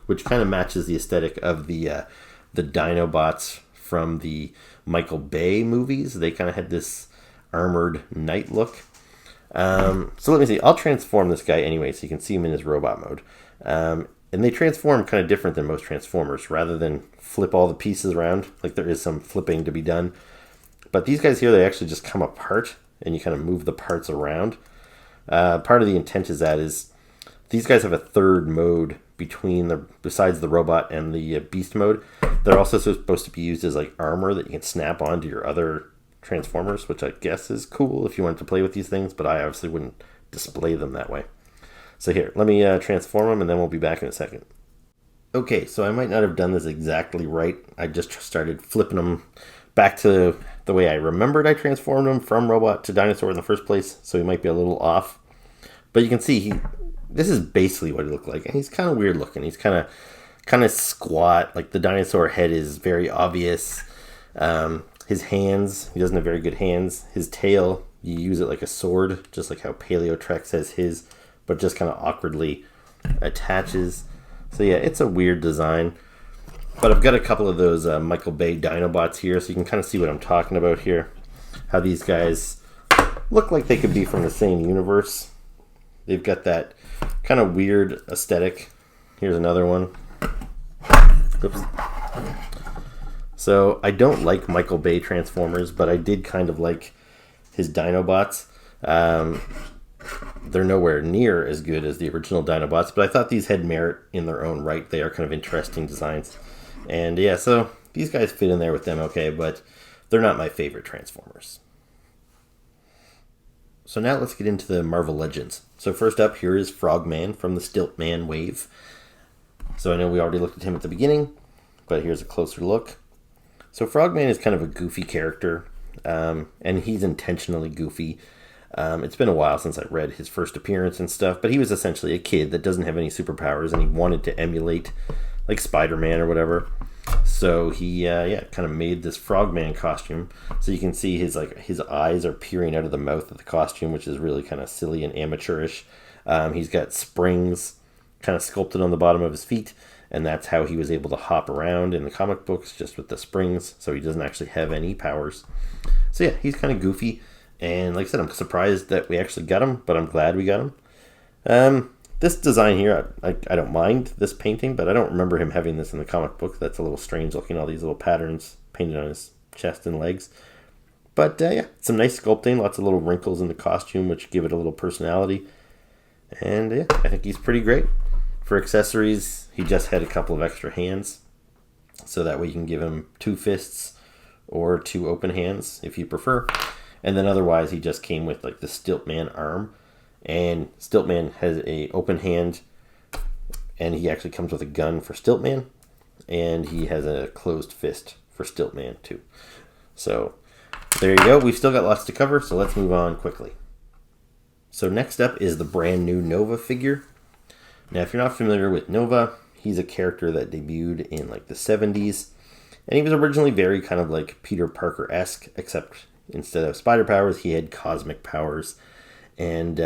which kind of matches the aesthetic of the Dinobots from the Michael Bay movies. They kind of had this armored knight look. So let me see. I'll transform this guy anyway, so you can see him in his robot mode. And they transform kind of different than most Transformers. Rather than flip all the pieces around, like there is some flipping to be done. But these guys here, they actually just come apart, and you kind of move the parts around. Part of the intent is these guys have a third mode besides the robot and the beast mode, They're also supposed to be used as like armor that you can snap onto your other Transformers, which I guess is cool if you wanted to play with these things, but I obviously wouldn't display them that way. So here, let me transform them, and then we'll be back in a second. Okay, so I might not have done this exactly right. I just started flipping them back to the way I remembered I transformed them from robot to dinosaur in the first place, so he might be a little off. But you can see this is basically what he looked like, and he's kind of weird looking. He's kind of squat, like the dinosaur head is very obvious. His hands, he doesn't have very good hands. His tail, you use it like a sword, just like how Paleotrex has his, but just kind of awkwardly attaches. So yeah, it's a weird design. But I've got a couple of those Michael Bay Dinobots here, so you can kind of see what I'm talking about here. How these guys look like they could be from the same universe. They've got that kind of weird aesthetic. Here's another one. Oops. So I don't like Michael Bay Transformers, but I did kind of like his Dinobots. They're nowhere near as good as the original Dinobots, but I thought these had merit in their own right. They are kind of interesting designs. And yeah, so these guys fit in there with them okay, but they're not my favorite Transformers. So now let's get into the Marvel Legends. So first up here is Frogman from the Stiltman wave. So I know we already looked at him at the beginning, but here's a closer look. So Frogman is kind of a goofy character, and he's intentionally goofy. It's been a while since I read his first appearance and stuff, but he was essentially a kid that doesn't have any superpowers, and he wanted to emulate like Spider-Man or whatever. So he kind of made this Frogman costume. So you can see his eyes are peering out of the mouth of the costume, which is really kind of silly and amateurish. He's got springs kind of sculpted on the bottom of his feet, and that's how he was able to hop around in the comic books, just with the springs. So he doesn't actually have any powers. So yeah, he's kind of goofy. And like I said, I'm surprised that we actually got him, but I'm glad we got him. This design here, I don't mind this painting, but I don't remember him having this in the comic book. That's a little strange looking, all these little patterns painted on his chest and legs. But yeah, some nice sculpting, lots of little wrinkles in the costume, which give it a little personality. And yeah, I think he's pretty great. For accessories, he just had a couple of extra hands. So that way you can give him 2 fists or 2 open hands if you prefer. And then otherwise, he just came with like the Stiltman arm. And Stiltman has a open hand, and he actually comes with a gun for Stiltman. And he has a closed fist for Stiltman too. So there you go. We've still got lots to cover, so let's move on quickly. So next up is the brand new Nova figure. Now, if you're not familiar with Nova, he's a character that debuted in like the 70s. And he was originally very kind of like Peter Parker-esque, except instead of spider powers, he had cosmic powers. And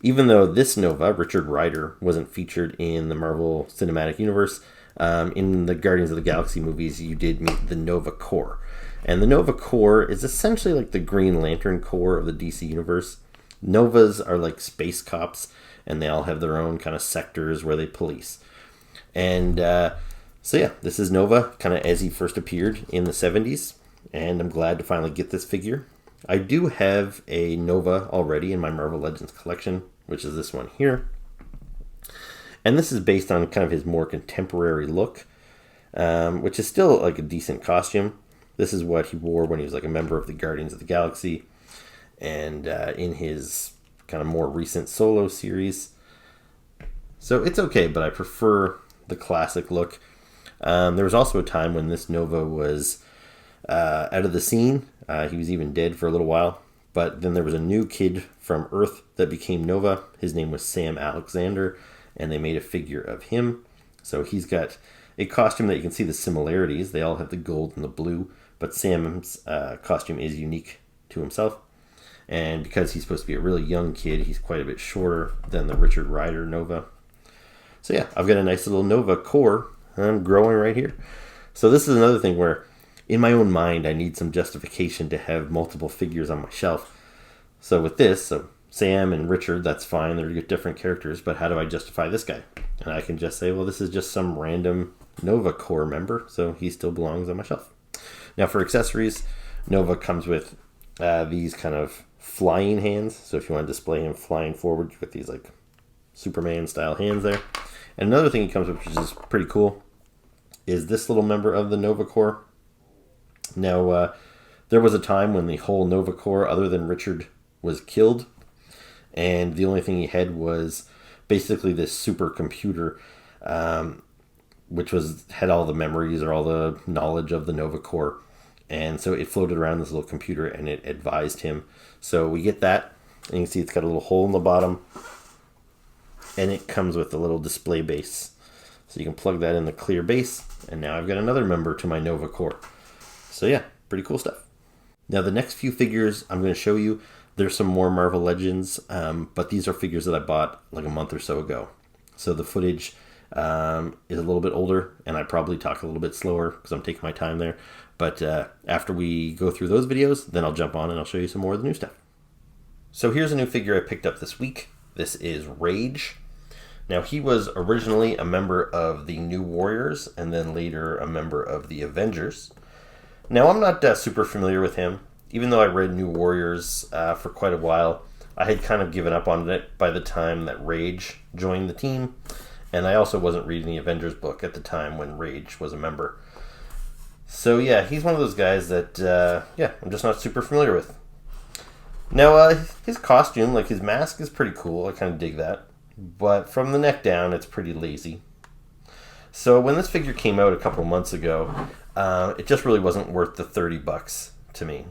even though this Nova, Richard Ryder, wasn't featured in the Marvel Cinematic Universe, in the Guardians of the Galaxy movies, you did meet the Nova Corps. And the Nova Corps is essentially like the Green Lantern Corps of the DC Universe. Novas are like space cops, and they all have their own kind of sectors where they police. And so yeah, this is Nova, kind of as he first appeared in the 70s. And I'm glad to finally get this figure. I do have a Nova already in my Marvel Legends collection, which is this one here. And this is based on kind of his more contemporary look, which is still like a decent costume. This is what he wore when he was like a member of the Guardians of the Galaxy, and in his kind of more recent solo series. So it's okay, but I prefer the classic look. There was also a time when this Nova was out of the scene. He was even dead for a little while. But then there was a new kid from Earth that became Nova. His name was Sam Alexander, and they made a figure of him. So he's got a costume that you can see the similarities. They all have the gold and the blue, but Sam's costume is unique to himself. And because he's supposed to be a really young kid, he's quite a bit shorter than the Richard Ryder Nova. So yeah, I've got a nice little Nova core growing right here. So this is another thing where, in my own mind, I need some justification to have multiple figures on my shelf. So with this, so Sam and Richard, that's fine. They're different characters, but how do I justify this guy? And I can just say, well, this is just some random Nova Corps member, so he still belongs on my shelf. Now for accessories, Nova comes with these kind of flying hands. So if you want to display him flying forward with these like Superman style hands there. And another thing he comes with, which is pretty cool, is this little member of the Nova Corps. Now, there was a time when the whole Nova Corps, other than Richard, was killed. And the only thing he had was basically this supercomputer, which had all the memories or all the knowledge of the Nova Corps. And so it floated around this little computer and it advised him. So we get that. And you can see it's got a little hole in the bottom. And it comes with a little display base. So you can plug that in the clear base. And now I've got another member to my Nova Corps. So yeah, pretty cool stuff. Now the next few figures I'm going to show you, there's some more Marvel Legends. But these are figures that I bought like a month or so ago. So the footage is a little bit older. And I probably talk a little bit slower because I'm taking my time there. But after we go through those videos, then I'll jump on and I'll show you some more of the new stuff. So here's a new figure I picked up this week. This is Rage. Now he was originally a member of the New Warriors and then later a member of the Avengers. Now I'm not super familiar with him. Even though I read New Warriors for quite a while, I had kind of given up on it by the time that Rage joined the team. And I also wasn't reading the Avengers book at the time when Rage was a member. So yeah, he's one of those guys that, I'm just not super familiar with. Now, his costume, like his mask, is pretty cool. I kind of dig that. But from the neck down, it's pretty lazy. So when this figure came out a couple months ago, it just really wasn't worth the $30 to me.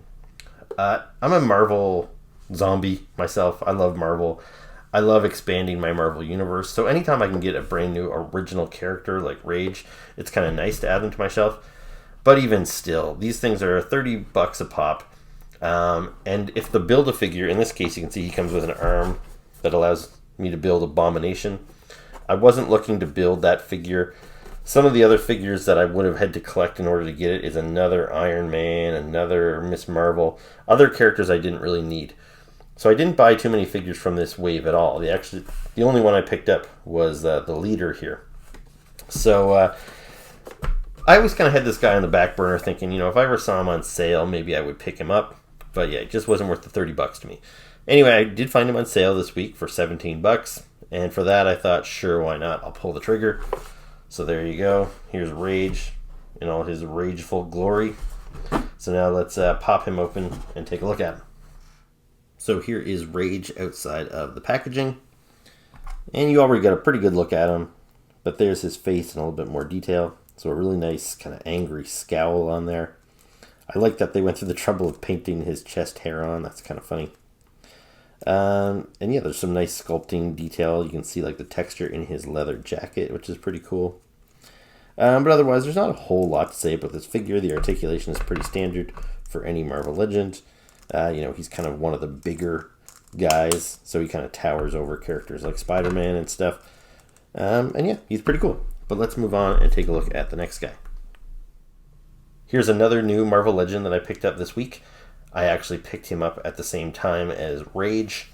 I'm a Marvel zombie myself. I love Marvel. I love expanding my Marvel universe. So anytime I can get a brand new original character like Rage, it's kind of nice to add them to my shelf. But even still, these things are $30 a pop. And if the Build-A-Figure, in this case you can see he comes with an arm that allows me to build Abomination. I wasn't looking to build that figure. Some of the other figures that I would have had to collect in order to get it is another Iron Man, another Miss Marvel, other characters I didn't really need. So I didn't buy too many figures from this wave at all. The only one I picked up was the leader here. So I always kind of had this guy on the back burner thinking, if I ever saw him on sale, maybe I would pick him up. But yeah, it just wasn't worth the $30 to me. Anyway, I did find him on sale this week for $17. And for that, I thought, sure, why not? I'll pull the trigger. So there you go. Here's Rage in all his rageful glory. So now let's pop him open and take a look at him. So here is Rage outside of the packaging. And you already got a pretty good look at him. But there's his face in a little bit more detail. So a really nice kind of angry scowl on there. I like that they went through the trouble of painting his chest hair on. That's kind of funny. And yeah, there's some nice sculpting detail. You can see like the texture in his leather jacket, which is pretty cool. But otherwise, there's not a whole lot to say about this figure. The articulation is pretty standard for any Marvel Legend. He's kind of one of the bigger guys, so he kind of towers over characters like Spider-Man and stuff. And yeah, he's pretty cool. But let's move on and take a look at the next guy. Here's another new Marvel Legend that I picked up this week. I actually picked him up at the same time as Rage.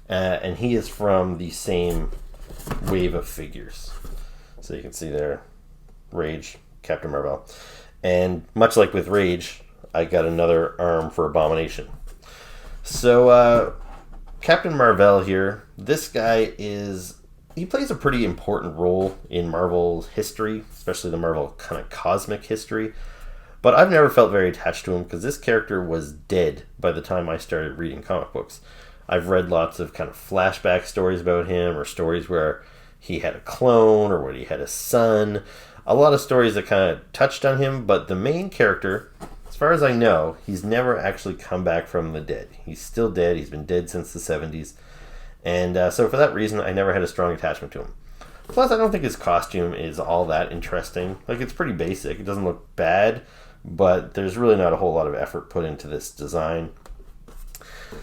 And he is from the same wave of figures. So you can see there, Rage, Captain Marvel. And much like with Rage, I got another arm for Abomination. So Captain Marvel here, this guy he plays a pretty important role in Marvel's history, especially the Marvel kind of cosmic history. But I've never felt very attached to him because this character was dead by the time I started reading comic books. I've read lots of kind of flashback stories about him, or stories where he had a clone or where he had a son. A lot of stories that kind of touched on him, but the main character, as far as I know, he's never actually come back from the dead. He's still dead. He's been dead since the 70s. And so for that reason, I never had a strong attachment to him. Plus, I don't think his costume is all that interesting. Like, it's pretty basic. It doesn't look bad, but there's really not a whole lot of effort put into this design.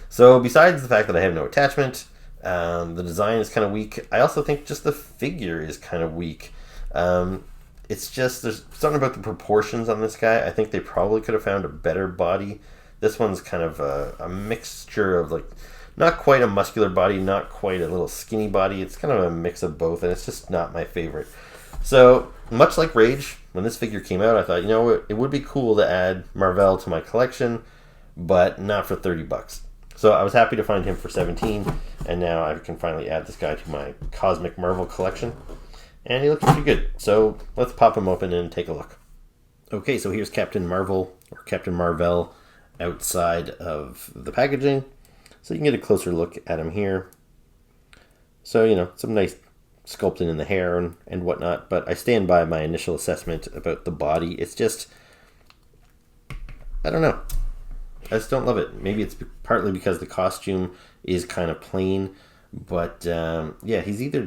So besides the fact that I have no attachment, the design is kind of weak. I also think just the figure is kind of weak. It's just, there's something about the proportions on this guy. I think they probably could have found a better body. This one's kind of a mixture of, like, not quite a muscular body, not quite a little skinny body. It's kind of a mix of both, and it's just not my favorite. So, much like Rage, when this figure came out, I thought, it would be cool to add Marvel to my collection, but not for $30. So I was happy to find him for $17, and now I can finally add this guy to my Cosmic Marvel collection. and he looks pretty good. So let's pop him open and take a look. Okay, so here's Captain Marvel, or Captain Marvel, outside of the packaging. So you can get a closer look at him here. So, you know, some nice sculpting in the hair and whatnot, but I stand by my initial assessment about the body. It's just, I don't know. I just don't love it. Maybe it's partly because the costume is kind of plain, but yeah, he's either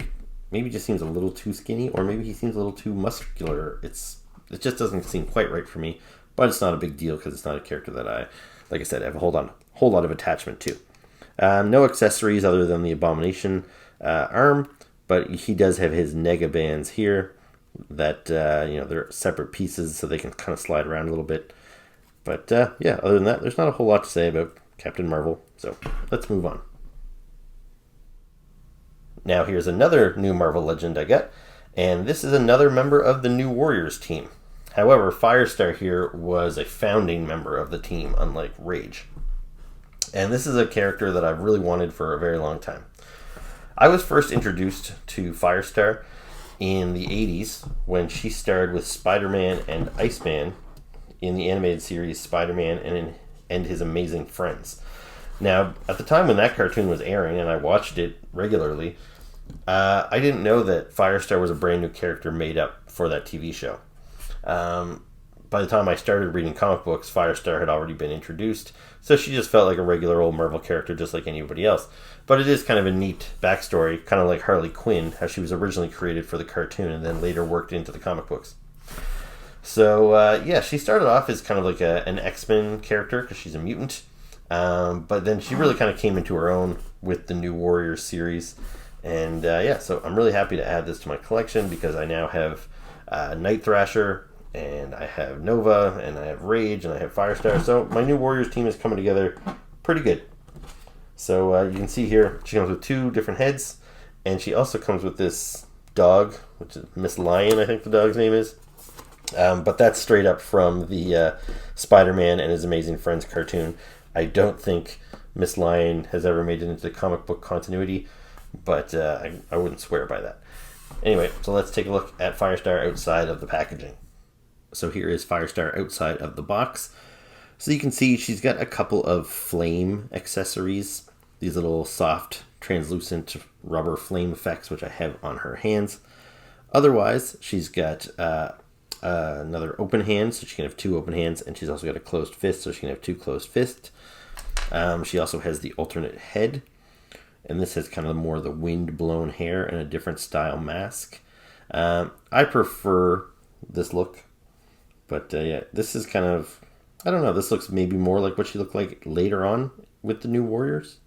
maybe just seems a little too skinny, or maybe he seems a little too muscular. It just doesn't seem quite right for me, but it's not a big deal because it's not a character that I, like I said, have a whole lot of attachment to. No accessories other than the Abomination arm, but he does have his Nega bands here that, you know, they're separate pieces so they can kind of slide around a little bit. But yeah, other than that, there's not a whole lot to say about Captain Marvel, so let's move on. Now here's another new Marvel Legend I got, and this is another member of the New Warriors team. However, Firestar here was a founding member of the team, unlike Rage. And this is a character that I've really wanted for a very long time. I was first introduced to Firestar in the 80s when she starred with Spider-Man and Iceman in the animated series Spider-Man and His Amazing Friends. Now, at the time when that cartoon was airing, and I watched it regularly, I didn't know that Firestar was a brand new character made up for that TV show. By the time I started reading comic books, Firestar had already been introduced, so she just felt like a regular old Marvel character just like anybody else. But it is kind of a neat backstory, kind of like Harley Quinn, how she was originally created for the cartoon and then later worked into the comic books. So, yeah, she started off as kind of like an X-Men character because she's a mutant. But then she really kind of came into her own with the New Warriors series. And, yeah, so I'm really happy to add this to my collection because I now have Night Thrasher, and I have Nova, and I have Rage, and I have Firestar. So my New Warriors team is coming together pretty good. So you can see here, she comes with 2 different heads, and she also comes with this dog, which is Miss Lion, I think the dog's name is. But that's straight up from the Spider-Man and His Amazing Friends cartoon. I don't think Miss Lion has ever made it into the comic book continuity, but I wouldn't swear by that. Anyway, so let's take a look at Firestar outside of the packaging. So here is Firestar outside of the box. So you can see she's got a couple of flame accessories, these little soft, translucent rubber flame effects, which I have on her hands. Otherwise, she's got another open hand, so she can have 2 open hands, and she's also got a closed fist, so she can have 2 closed fists. She also has the alternate head, and this has kind of more of the wind-blown hair and a different style mask. I prefer this look, but yeah, this is kind of, I don't know, this looks maybe more like what she looked like later on with the New Warriors.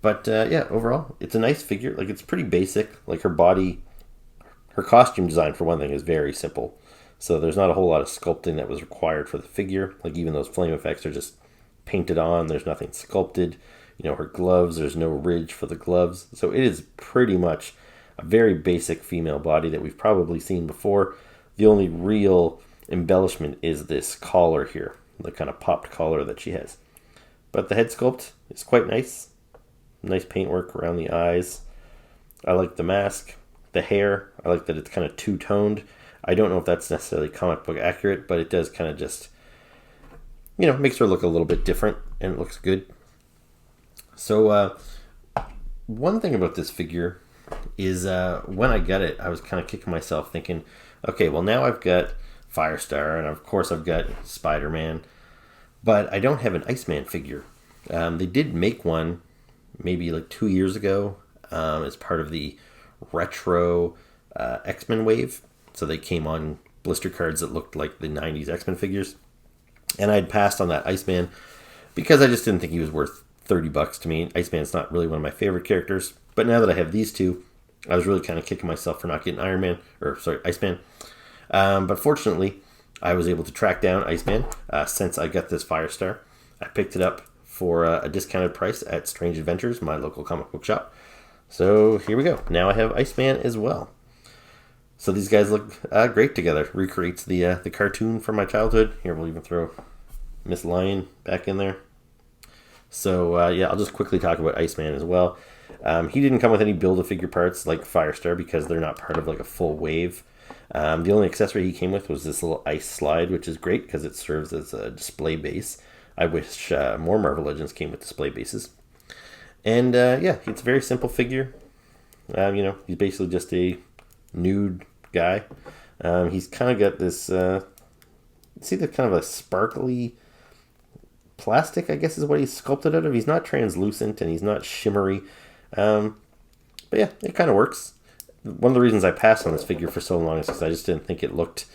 But yeah, overall, it's a nice figure. Like, it's pretty basic. Like, her body, her costume design, for one thing, is very simple. So there's not a whole lot of sculpting that was required for the figure. Like, even those flame effects are just painted on. There's nothing sculpted. You know, her gloves, there's no ridge for the gloves. So it is pretty much a very basic female body that we've probably seen before. The only real embellishment is this collar here, the kind of popped collar that she has. But the head sculpt is quite nice. Nice paintwork around the eyes. I like the mask. The hair, I like that it's kind of two-toned. I don't know if that's necessarily comic book accurate, but it does kind of just, you know, makes her look a little bit different, and it looks good. So, one thing about this figure is when I got it, I was kind of kicking myself thinking, okay, well, now I've got Firestar, and of course I've got Spider-Man, but I don't have an Iceman figure. They did make one maybe like 2 years ago as part of the retro X-Men wave. So they came on blister cards that looked like the 90s X-Men figures. And I'd passed on that Iceman because I just didn't think he was worth $30 to me. Iceman's not really one of my favorite characters. But now that I have these two, I was really kind of kicking myself for not getting Iceman. But fortunately, I was able to track down Iceman since I got this Firestar. I picked it up for a discounted price at Strange Adventures, my local comic book shop. So here we go. Now I have Iceman as well. So these guys look great together. Recreates the cartoon from my childhood. Here, we'll even throw Miss Lion back in there. So yeah, I'll just quickly talk about Iceman as well. He didn't come with any Build-A-Figure parts like Firestar because they're not part of like a full wave. The only accessory he came with was this little ice slide, which is great because it serves as a display base. I wish more Marvel Legends came with display bases. And yeah, it's a very simple figure. He's basically just a nude guy. He's kind of got this, see the kind of a sparkly plastic, I guess is what he's sculpted out of. He's not translucent and he's not shimmery. But yeah, it kind of works. One of the reasons I passed on this figure for so long is because I just didn't think it looked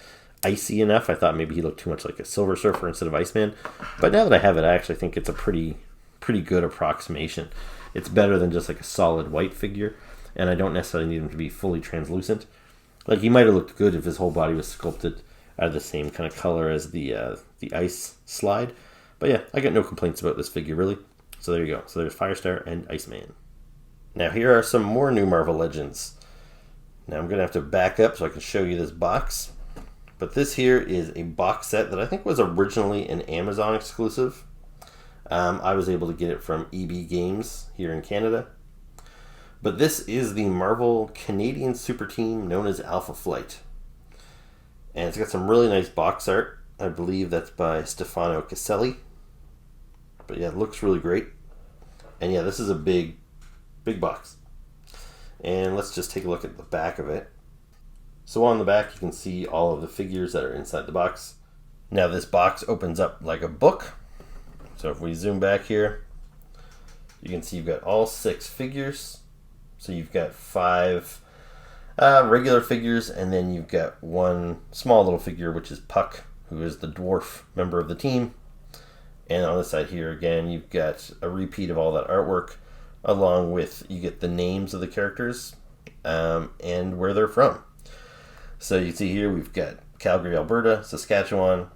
icy enough. I thought maybe he looked too much like a Silver Surfer instead of Iceman. But now that I have it, I actually think it's a pretty good approximation. It's better than just like a solid white figure, and I don't necessarily need him to be fully translucent. Like, he might have looked good if his whole body was sculpted out of the same kind of color as the ice slide. But yeah, I got no complaints about this figure, really. So there you go. So there's Firestar and Iceman. Now here are some more new Marvel Legends. Now I'm going to have to back up so I can show you this box. But this here is a box set that I think was originally an Amazon exclusive. I was able to get it from EB Games here in Canada. But this is the Marvel Canadian super team known as Alpha Flight. And it's got some really nice box art. I believe that's by Stefano Caselli. But yeah, it looks really great. And yeah, this is a big box. And let's just take a look at the back of it. So on the back, you can see all of the figures that are inside the box. Now this box opens up like a book. So if we zoom back here, you can see you've got all 6 figures. So you've got 5 regular figures, and then you've got one small little figure, which is Puck, who is the dwarf member of the team. And on this side here, again, you've got a repeat of all that artwork, along with, you get the names of the characters and where they're from. So you see here, we've got Calgary, Alberta, Saskatchewan,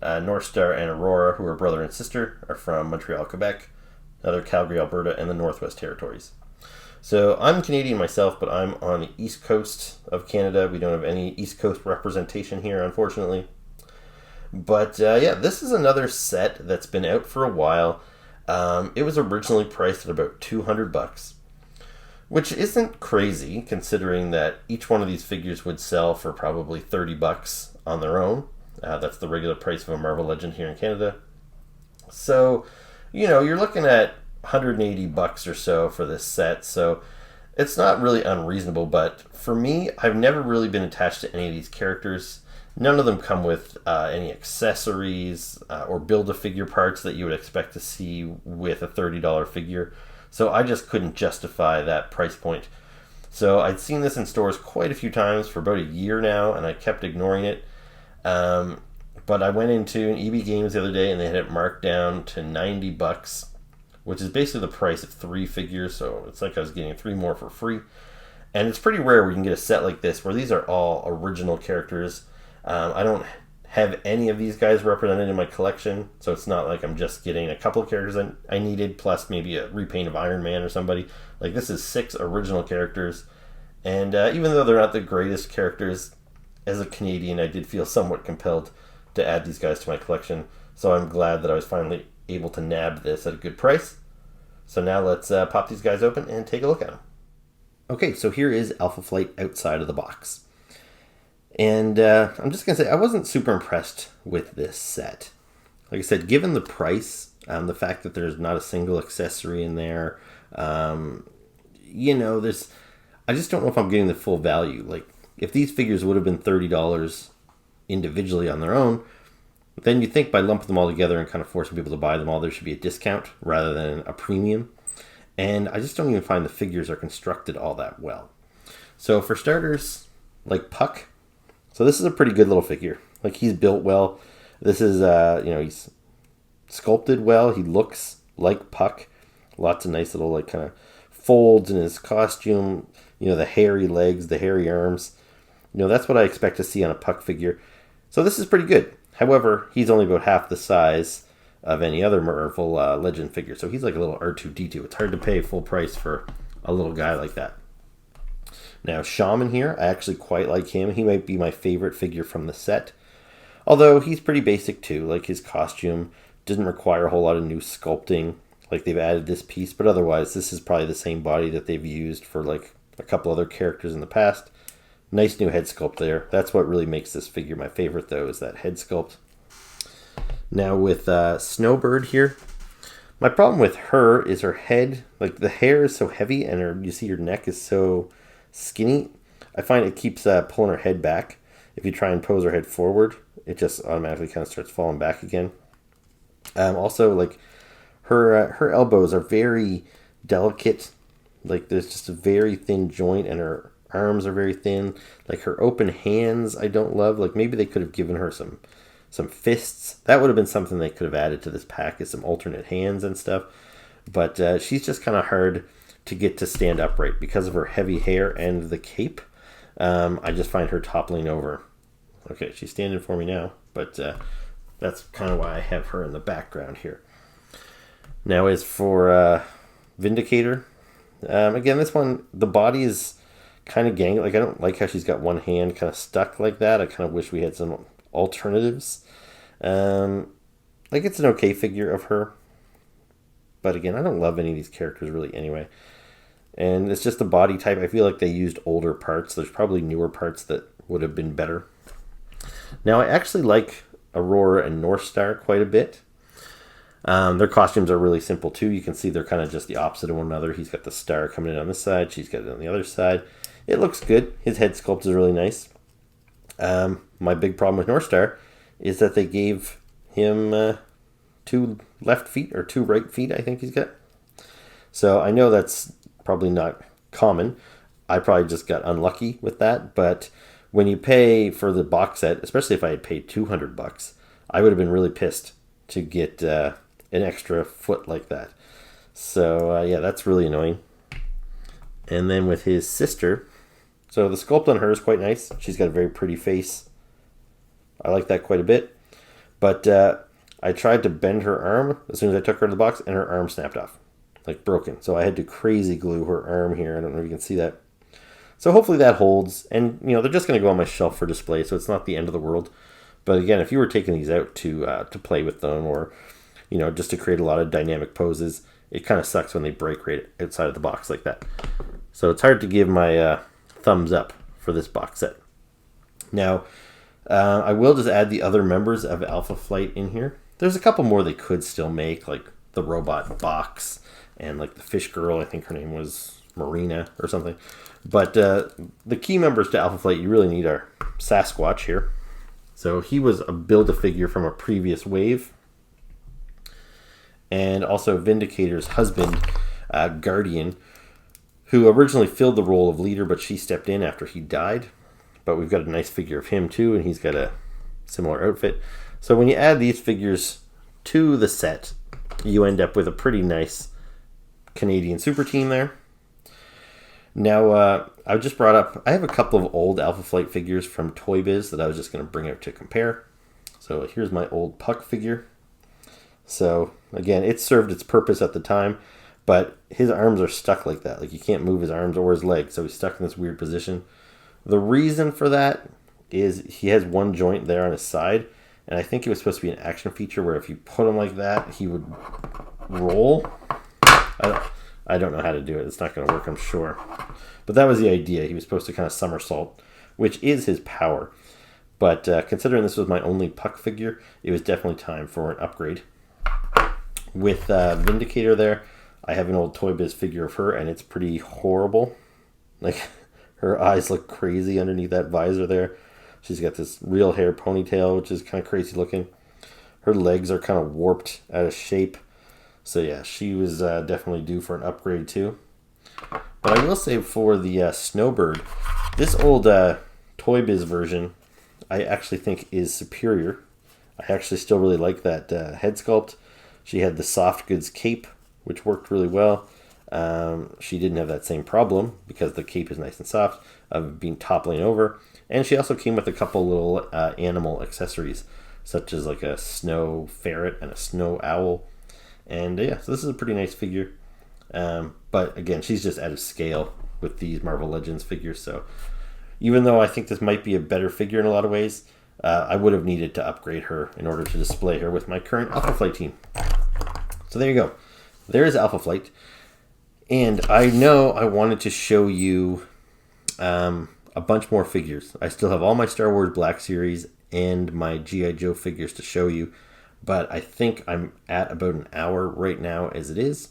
North Star and Aurora, who are brother and sister, are from Montreal, Quebec. Another Calgary, Alberta, and the Northwest Territories. So I'm Canadian myself, but I'm on the East Coast of Canada. We don't have any East Coast representation here, unfortunately. But yeah, this is another set that's been out for a while. It was originally priced at about $200, which isn't crazy considering that each one of these figures would sell for probably $30 on their own. That's the regular price of a Marvel Legend here in Canada. So, you're looking at $180 or so for this set. So it's not really unreasonable, but for me, I've never really been attached to any of these characters. None of them come with any accessories or Build-A-Figure parts that you would expect to see with a $30 figure. So I just couldn't justify that price point. So I'd seen this in stores quite a few times for about a year now, and I kept ignoring it. But I went into an EB Games the other day, and they had it marked down to $90, which is basically the price of 3 figures. So it's like I was getting 3 more for free. And it's pretty rare where you can get a set like this, where these are all original characters. I don't have any of these guys represented in my collection, so it's not like I'm just getting a couple of characters I needed, plus maybe a repaint of Iron Man or somebody. Like, this is 6 original characters, and even though they're not the greatest characters, as a Canadian, I did feel somewhat compelled to add these guys to my collection, so I'm glad that I was finally able to nab this at a good price. So now let's pop these guys open and take a look at them. Okay, so here is Alpha Flight outside of the box. And I'm just going to say, I wasn't super impressed with this set. Like I said, given the price, the fact that there's not a single accessory in there, I just don't know if I'm getting the full value. Like, if these figures would have been $30 individually on their own, then you'd think by lumping them all together and kind of forcing people to buy them all, there should be a discount rather than a premium. And I just don't even find the figures are constructed all that well. So for starters, like Puck, so this is a pretty good little figure. Like, he's built well. This is, he's sculpted well. He looks like Puck. Lots of nice little, like, kind of folds in his costume. The hairy legs, the hairy arms. That's what I expect to see on a Puck figure. So this is pretty good. However, he's only about half the size of any other Marvel Legend figure. So he's like a little R2-D2. It's hard to pay full price for a little guy like that. Now, Shaman here, I actually quite like him. He might be my favorite figure from the set. Although, he's pretty basic too. Like, his costume doesn't require a whole lot of new sculpting. like they've added this piece, but otherwise this is probably the same body that they've used for like a couple other characters in the past. Nice new head sculpt there. That's what really makes this figure my favorite, though, is that head sculpt. Now with Snowbird here, my problem with her is her head, like the hair is so heavy and you see her neck is so skinny. I find it keeps pulling her head back. If you try and pose her head forward, it just automatically kind of starts falling back again. Also, like her elbows are very delicate. Like there's just a very thin joint, and her arms are very thin. Like her open hands, I don't love. Like maybe they could have given her some fists. That would have been something they could have added to this pack, is some alternate hands and stuff. But she's just kind of hard to get to stand upright because of her heavy hair and the cape. I just find her toppling over. Okay, she's standing for me now, but that's kind of why I have her in the background here. Now as for Vindicator, again, this one, the body is kind of gangly. Like I don't like how she's got one hand kind of stuck like that. I kind of wish we had some alternatives. Like it's an okay figure of her, but again, I don't love any of these characters really anyway. And it's just the body type. I feel like they used older parts. There's probably newer parts that would have been better. Now I actually like Aurora and Northstar quite a bit. Their costumes are really simple too. You can see they're kind of just the opposite of one another. He's got the star coming in on this side. She's got it on the other side. It looks good. His head sculpt is really nice. My big problem with Northstar is that they gave him 2 left feet or 2 right feet, I think he's got. So I know that's probably not common. I probably just got unlucky with that. But when you pay for the box set, especially if I had paid $200, I would have been really pissed to get an extra foot like that. So yeah, that's really annoying. And then with his sister, so the sculpt on her is quite nice. She's got a very pretty face. I like that quite a bit. But I tried to bend her arm as soon as I took her to the box, and her arm snapped off, like broken. So I had to crazy glue her arm here. I don't know if you can see that. So hopefully that holds. And, you know, they're just going to go on my shelf for display, so it's not the end of the world. But again, if you were taking these out to play with them, or, you know, just to create a lot of dynamic poses, it kind of sucks when they break right outside of the box like that. So it's hard to give my thumbs up for this box set. Now, I will just add the other members of Alpha Flight in here. There's a couple more they could still make, like the robot Box and like the fish girl. I think her name was Marina or something. But the key members to Alpha Flight you really need are Sasquatch here. So he was a Build-A-Figure from a previous wave. And also Vindicator's husband, Guardian, who originally filled the role of leader, but she stepped in after he died. But we've got a nice figure of him too, and he's got a similar outfit. So when you add these figures to the set, you end up with a pretty nice Canadian super team there. Now, I just brought up, I have a couple of old Alpha Flight figures from Toy Biz that I was just going to bring out to compare. So here's my old Puck figure. So again, it served its purpose at the time, but his arms are stuck like that. Like you can't move his arms or his legs, so he's stuck in this weird position. The reason for that is he has one joint there on his side, and I think it was supposed to be an action feature where if you put him like that, he would roll. I don't know how to do it. It's not going to work, I'm sure. But that was the idea. He was supposed to kind of somersault, which is his power. But considering this was my only Puck figure, it was definitely time for an upgrade. With Vindicator there, I have an old Toy Biz figure of her, and it's pretty horrible. Like, her eyes look crazy underneath that visor there. She's got this real hair ponytail, which is kind of crazy looking. Her legs are kind of warped out of shape. So yeah, she was definitely due for an upgrade too. But I will say for the Snowbird, this old Toy Biz version, I actually think is superior. I actually still really like that head sculpt. She had the soft goods cape, which worked really well. She didn't have that same problem because the cape is nice and soft of being toppling over. And she also came with a couple little animal accessories, such as like a snow ferret and a snow owl. And yeah, so this is a pretty nice figure. But again, she's just out of scale with these Marvel Legends figures. So even though I think this might be a better figure in a lot of ways, I would have needed to upgrade her in order to display her with my current Alpha Flight team. So there you go. there is Alpha Flight. And I know I wanted to show you a bunch more figures. I still have all my Star Wars Black Series and my G.I. Joe figures to show you, but I think I'm at about an hour right now as it is.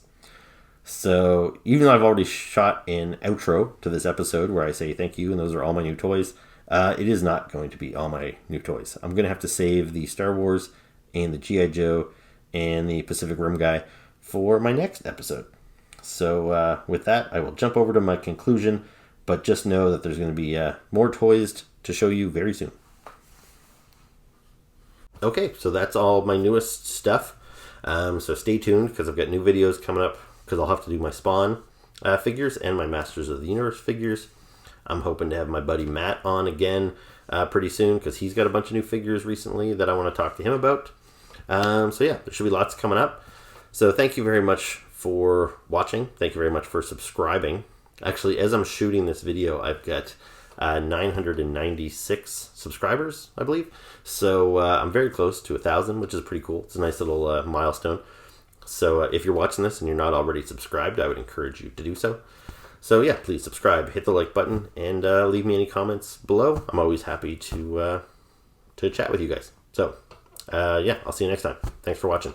So even though I've already shot an outro to this episode where I say thank you and those are all my new toys, it is not going to be all my new toys. I'm going to have to save the Star Wars and the G.I. Joe and the Pacific Rim guy for my next episode. So with that, I will jump over to my conclusion, but just know that there's going to be more toys to show you very soon. Okay, so that's all my newest stuff. So stay tuned because I've got new videos coming up because I'll have to do my Spawn figures and my Masters of the Universe figures. I'm hoping to have my buddy Matt on again pretty soon because he's got a bunch of new figures recently that I want to talk to him about. So yeah, there should be lots coming up. So thank you very much for watching. Thank you very much for subscribing. Actually, as I'm shooting this video, I've got 996 subscribers, I believe. So I'm very close to 1,000, which is pretty cool. It's a nice little milestone. So if you're watching this and you're not already subscribed, I would encourage you to do so. So yeah, please subscribe, hit the like button, and leave me any comments below. I'm always happy to chat with you guys. So yeah, I'll see you next time. Thanks for watching.